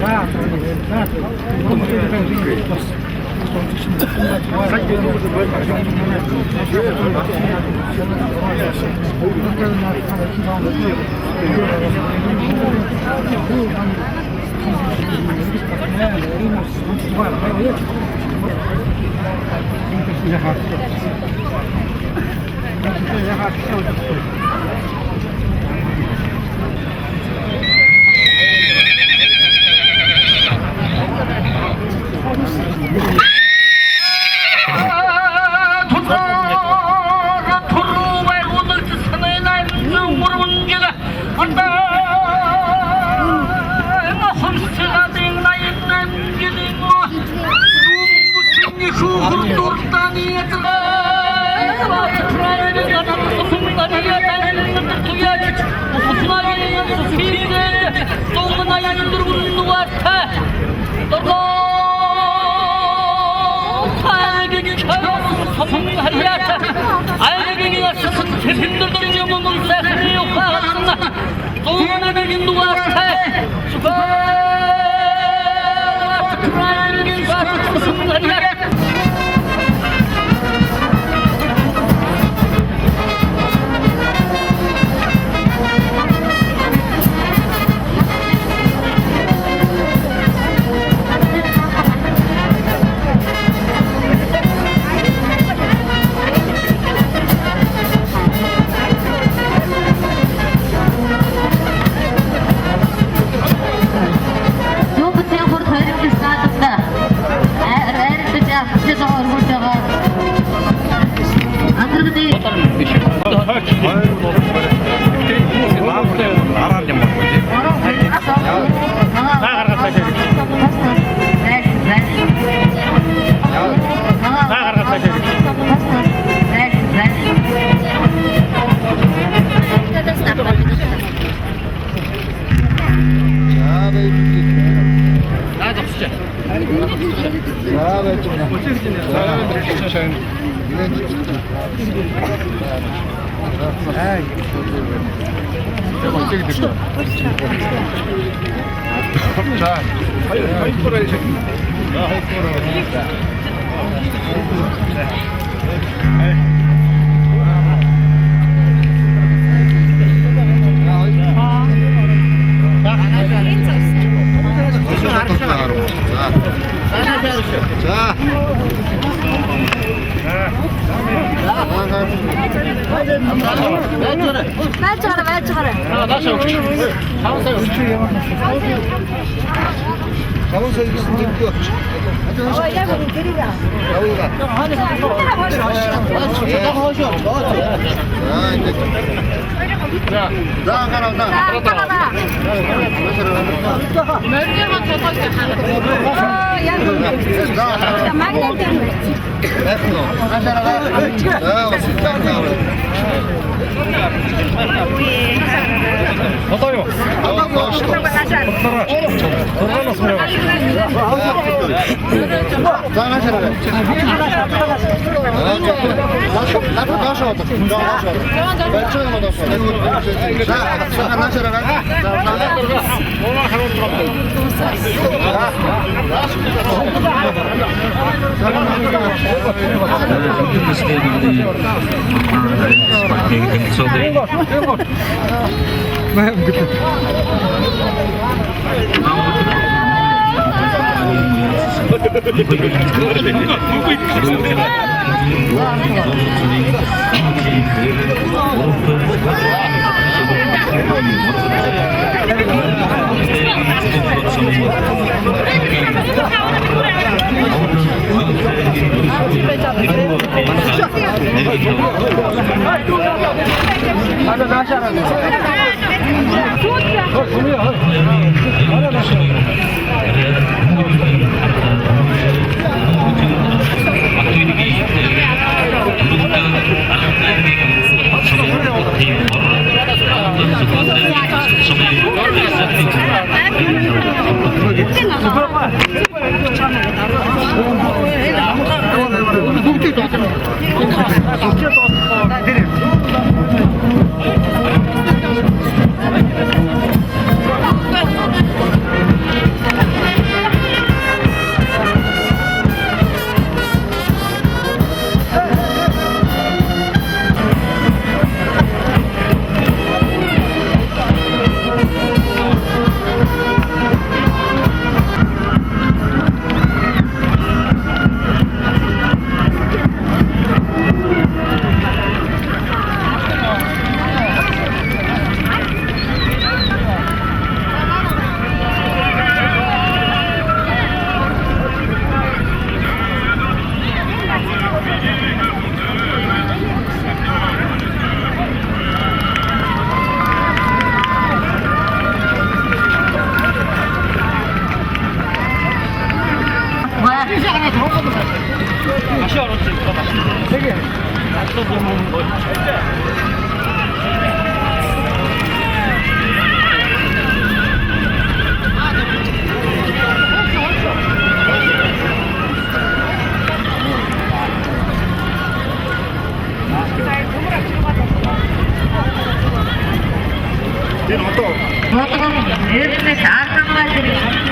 Эрдэнэс аргамгаалыг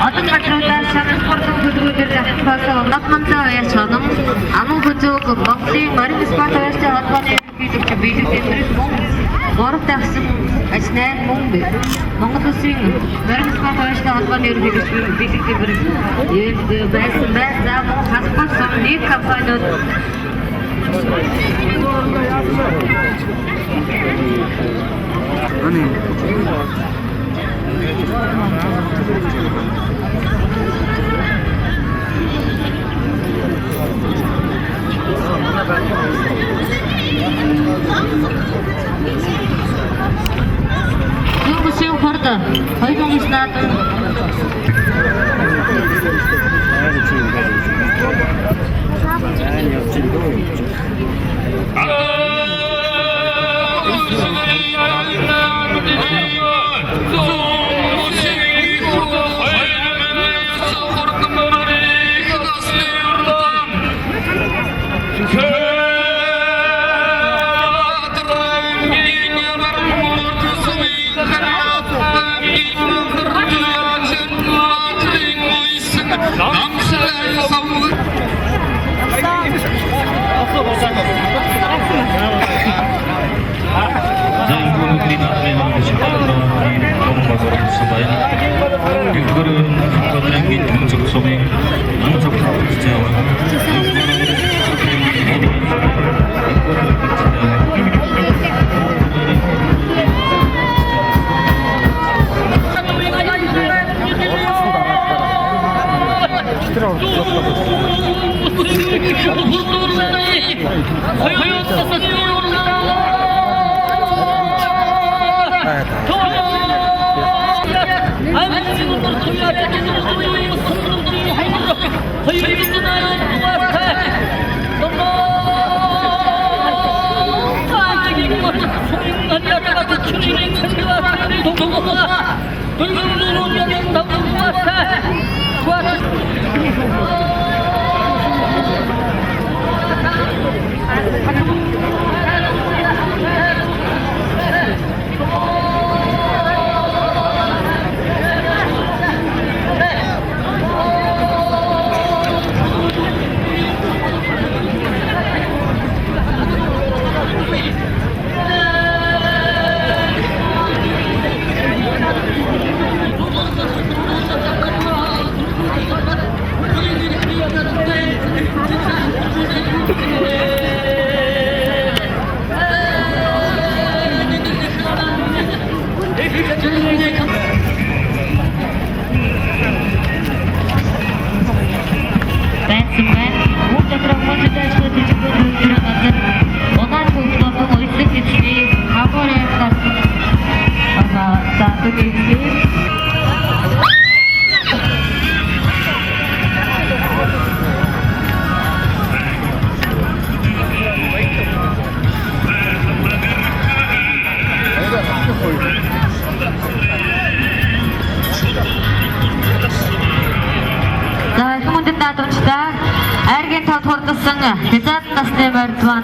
олон газруудаар шанал спортын хөтөлбөрөөр захиалсан Улаанмантай баяр чанам аман хөзөөг Монголын морин спорт баяртай холбооны ерөнхийлөгч Билэг Дэврээс мөн гурав тагсан ажнаар мөн Монгол Улсын морин спорт баяртай холбооны ерөнхийлөгч Билэг Дэврээс байсан байцаа мөн халбалсан нэг компаниуд Юусын хорд хоёрын наад Аргийн тав хурдсан хязаад насны морьдван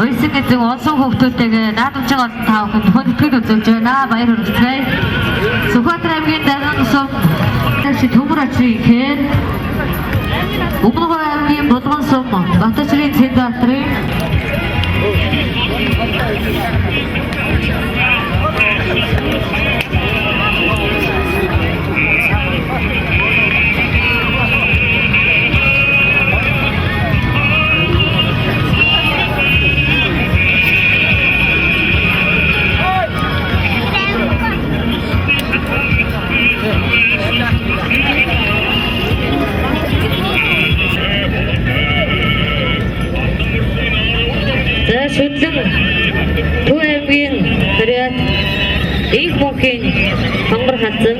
Өйсөг эзэн олон хүүхдүүдтэйгээ наадамжиг олон таахад хүндэтгэл үзүүлж байна. Баяр хүргэцгээе. Сүхбаатар аймгийн Даган сум төмөр ачрын хээр Өмнөгов аймгийн Булган сум Батчрын Цэдбаатарын Шүтлэн Төв аймгийн Харьяат Их мөнхийн Хонгор хазан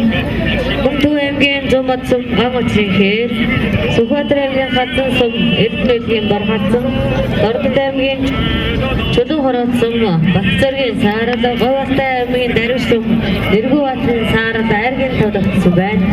Мөн Төв аймгийн Зумад сум Гамочрын хээр Сүхбаатар аймгийн Хазан сум Эрдэнэлгийн Бор хазан Дордод аймгийн Чулуун хороот сум Батцэргийн Саарал Говьалтай аймгийн Дарвиш сум Нэргүү баатрын Саарал Айргийн тавдагцсан байна.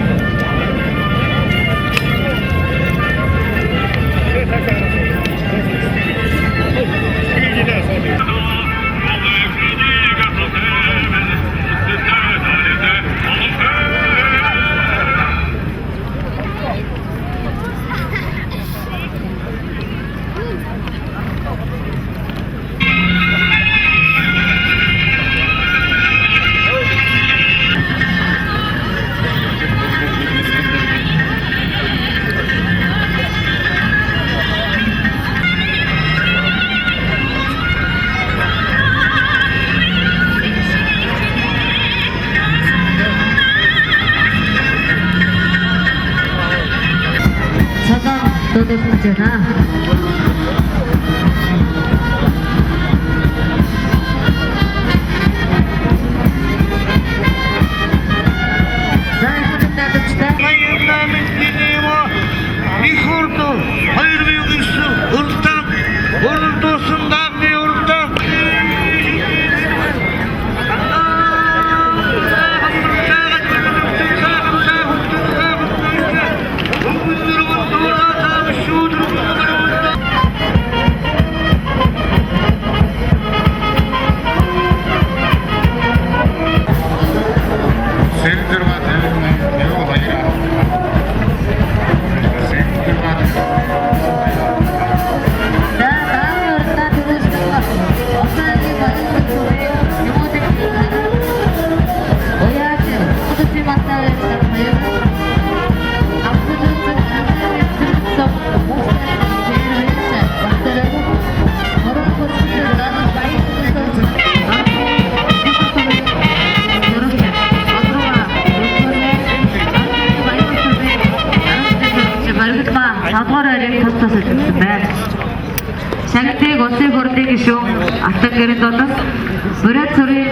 Шагныг улсын хурлын гишүүн Атан гэрэн дотор Бөрөөд сурын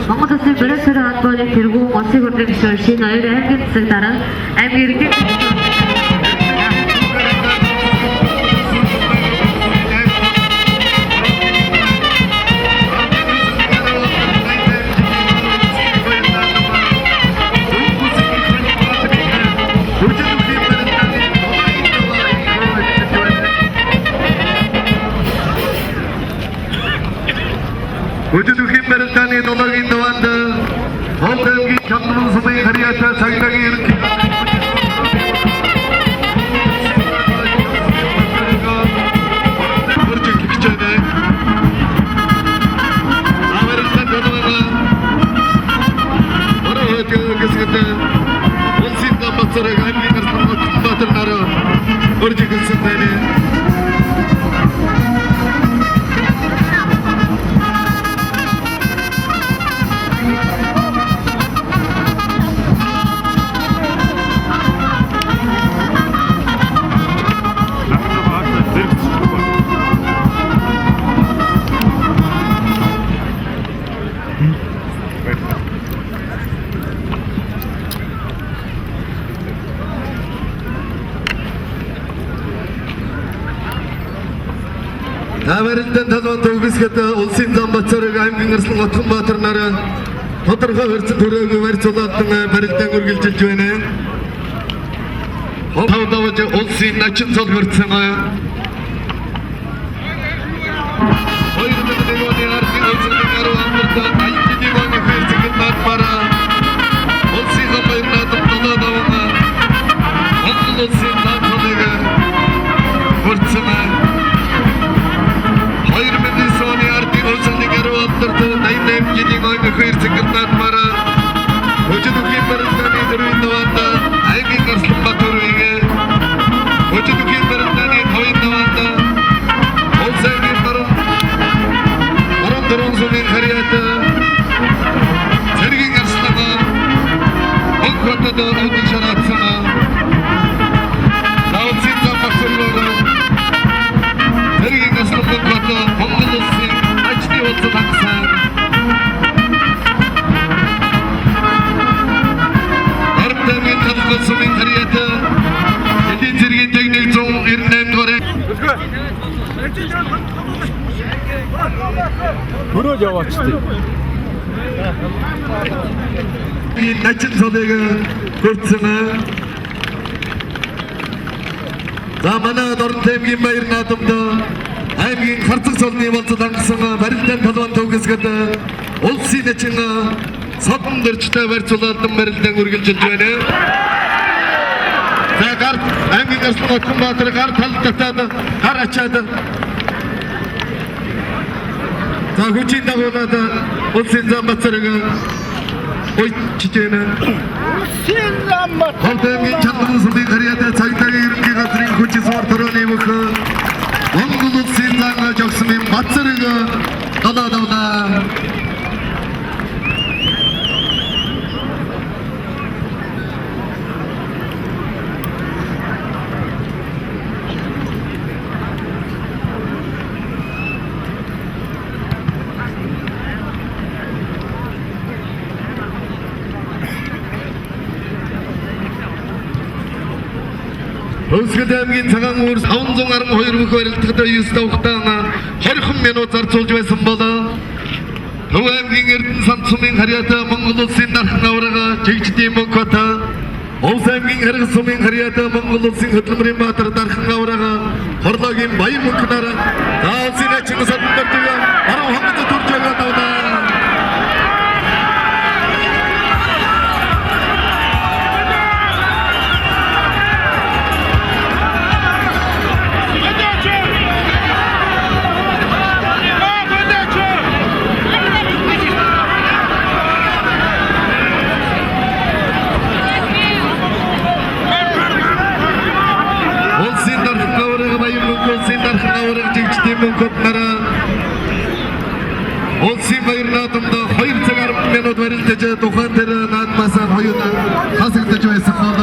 Монгол Улсын бөрөөд сурын холбооны тэргүүн улсын хурлын гишүүн шинэ оюун аймгийн засаг дараа аймгийн иргэдийн Өжөлөхийн барилдааны долоогийн даваанд Хоолойгийн чамдмын сумын харьяатаа цагтаагийн ерөнхий Америктен талбан төгсгөд улсын зам бацарыг аймгийн Арслан Отгонбаатар нараа тодорхой хөрцөн төрөөгөө барьцуулаад барилдаан үргэлжилж байна. Тавдавж улсын начин цол хөрцөн Түрөө яваачтай. 이 나친 소대가 көрцөмө. За манай Дорнотаймгийн баяр наадамд аймгийн харцаг солны болцод хангасан барилдаан талбан төгсгөд улсын начин содон дөржтэй барьцуулаад барилдаан үргэлжилж байна. За гар аймгийн Арслан Отгонбаатар гар тал татаад гар ачаад за хүчин дагуулад улсын зам бацарыг ойчжээ. Хоолойгийн чамдмын сумын харьяатаа цагтаагийн ерөнхий газрын хүчин суурь төрөөний мөх Монгол улсын зам жогсмын бацарыг далаадаа Өсгөд аймгийн цагаан үүр 512 бүх барилдагад 9 давхтаа 20 минут зарцуулж байсан бол Төв аймгийн Эрдэнэ сан сумын харьяатаа Монгол улсын дархан аврага Жигжидийн Мөнхбат Овс аймгийн Харгас сумын харьяатаа Монгол улсын Хөдөлмөрийн Баатар дархан аврага Хорлоогийн Баян мөнхнөр улсын начин содон дөрдөг баруун хангад төрж байгаа давна. Улсын баяр наадамд 2 цаг 10 минут барилдаж тухайн дээр наадмаасаа хоёулаа хасагдаж байсан бол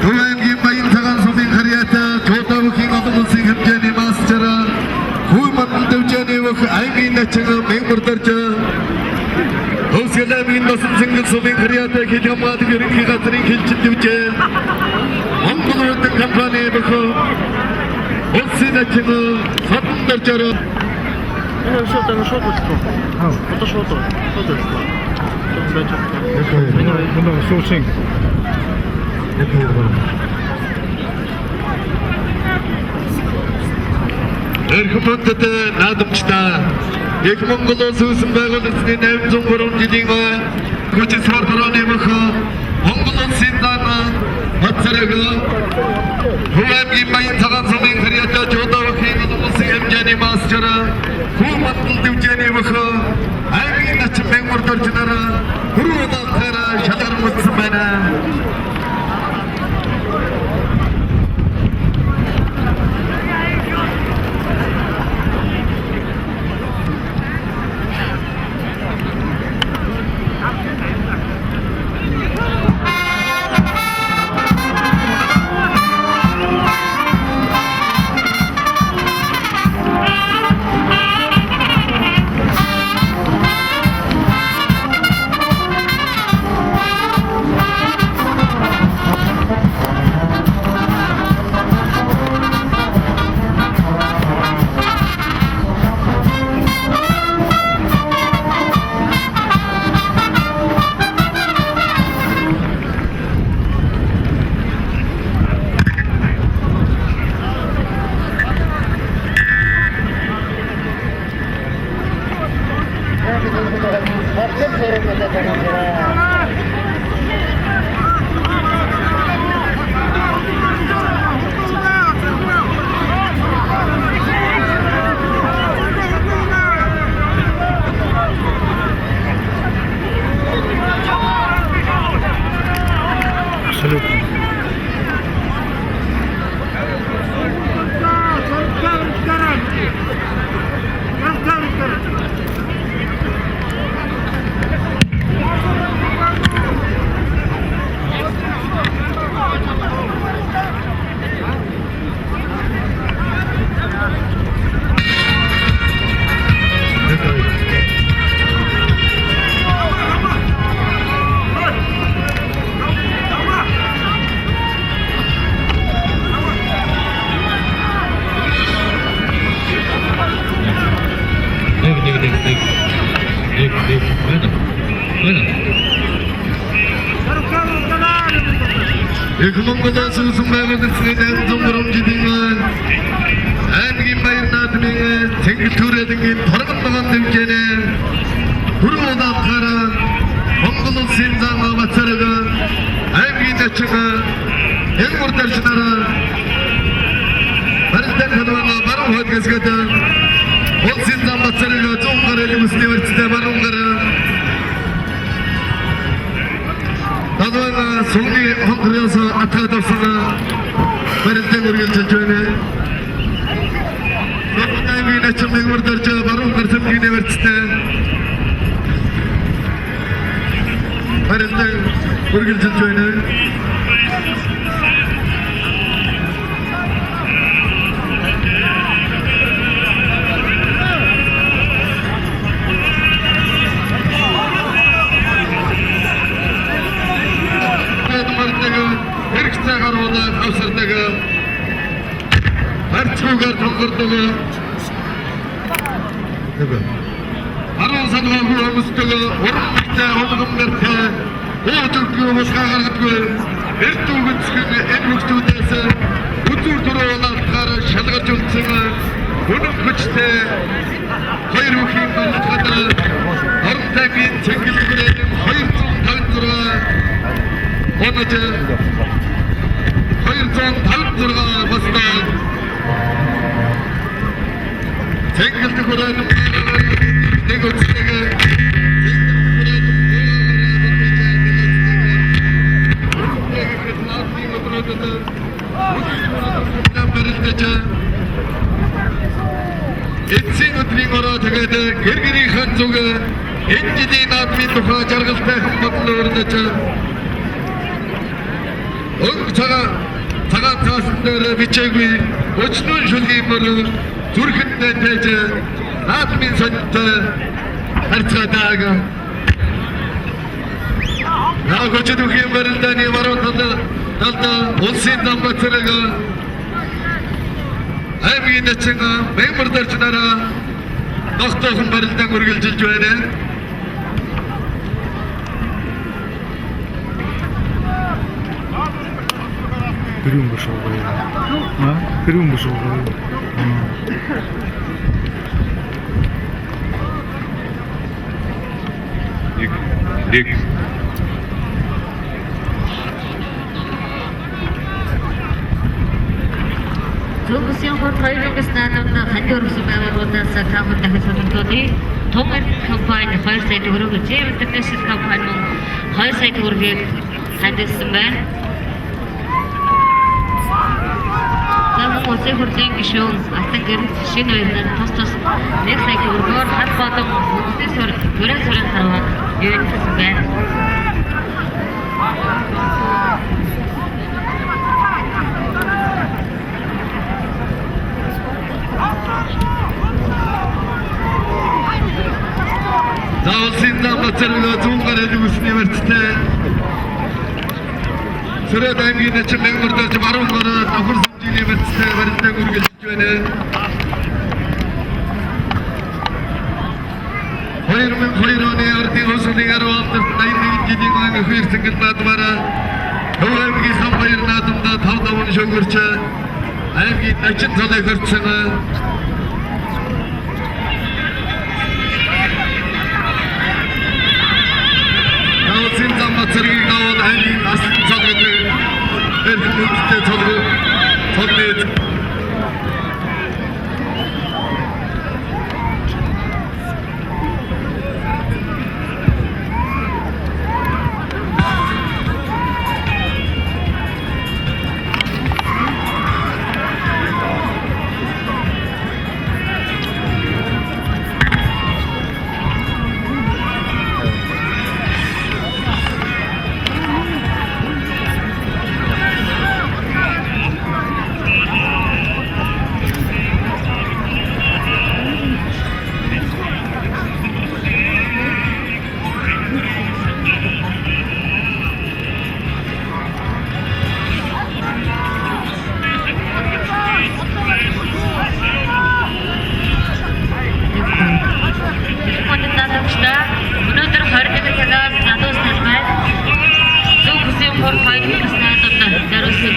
Төв аймгийн Баян цагаан сумын харьяатаа Чуудавхийн олон улсын хэмжээний мастер Хүү Монгол дэвжээний бүх дэчэн мэмбэрдэрч Өсгөлэмийн насан зингэл сумын харьяатай хэлэммад ерөнхий газрын хэлчил дэвжээ. Монгол улсын компани бөхөө улсын дэчэн сатандарчаар Ну, все, там шот ушло. Это шот ушло. 근데 소싱 Эрхэмтэд наадамчтай их Монгол улс үүсэн байгуулалтын 803 жилийн хүчин сархраны мөхөө Монгол улсын даана хацрэг Хувийн баян цагаан сумын харьяатай жодоохийн улсын хэмжээний мастер Хүмбатл дэвжээний мөхөө аймгийн начин мэмбэрдэрч нараа хүрээлэлээр шалгарамжсан байна. Монголоос үүсэн байгуулалтын 803 жилийн аймгийн баяр наадмын цэнгэл төрөлнгийн торгон ногоон хэмжээний хүрэн удаанхаараа Монгол улсын зан авацараг аймгийн дэчэг мэмбэрдэрч нараа барилдан хадвана баруун хадгэсгэд улсын зан авацараг 100 гаруй университет баруун гаруй Надвана сумны хонхроос атгадсан барилдан үргэлжилж байна. Аймгийн начин мэмбэрдэрч баруун гарсан университет барилдан үргэлжилж байна. Хэрэгцээ гаруулаад авсардаг арчуугаар тонхордог Арон санаа хүмүүстэй урамтай хөнгөмөртэй өөдөлгөө хусгаа гаргадгүй эрт үгцгэн энэ хүмүүсээс үзүүр төрөөлөлтөөр шалгаж үлдсэн өнөг хүчтэй хоёр бүхийн болцоод ордгийн цэнгэлгэрээ 256 онож 256 бостой цэнгэлт хүрээнд нэг үстэйгээ эцсийн өдрийн ороо тэгээд гэргэрийнхэн зүг энэ жилийн наадмын тухай жаргалтай бодлоо өрнөж өнгө цагаан цаасан дээр бичээгүй өчнөн шүлгийн мөр зүрхэндээ тээж наадмын сонинтой харьцаадаг. Наагочд үхийн барилдааны баруун талд улсын Намбацарыг аймгийн начин мембердарч нараа тогтоохон барилдаан үргэлжилж байна. 그리운 거 쇼고요. 그리운 거 쇼고요. Ник. Төгсөн хот хоёрын стандарт ханд өргөсөн байгууллагаас таамаг дахин сонирхолтой том компани 2 сая төгрөг International компани 2 сая төгрөгийг хандсан байна. Намайг өсөй хөрлөгийн гишүүн Алтан гэрэл шинэ байдлаар тус 1 сая төгрөгөөр хад болон үндэсний төрийн сургалтын харваа явуулсан байна. Улсын Намбацарыг зүүн гараад университет Сөрөд аймгийн начин мембердарч баруун гараад Нохор университет барилдаан үргэлжилж байна. 2002 оны ардын хосолын 81 жилийн анги хүйрцэнгэл наадмаараа Төв аймгийн Самбаяр наадамда 5 даван шогөрч аймгийн начин цалыг хөрцөн Улсын Намбацарыг даваад аймгийн асар цалыг эрхлэлтэй цалыг өнөөдөр 21 цагаас надаас талбай зөв хүссэн хор файлын стандарт даруйсан.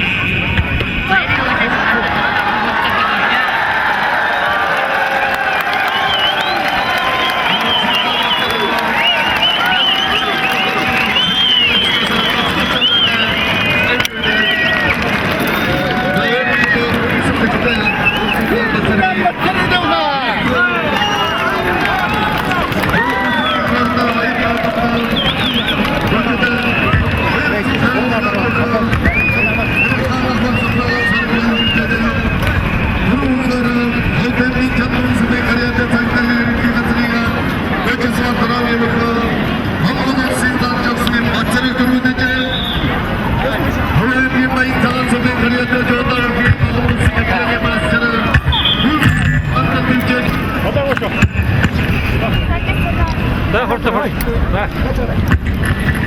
Да, хорошо. Да.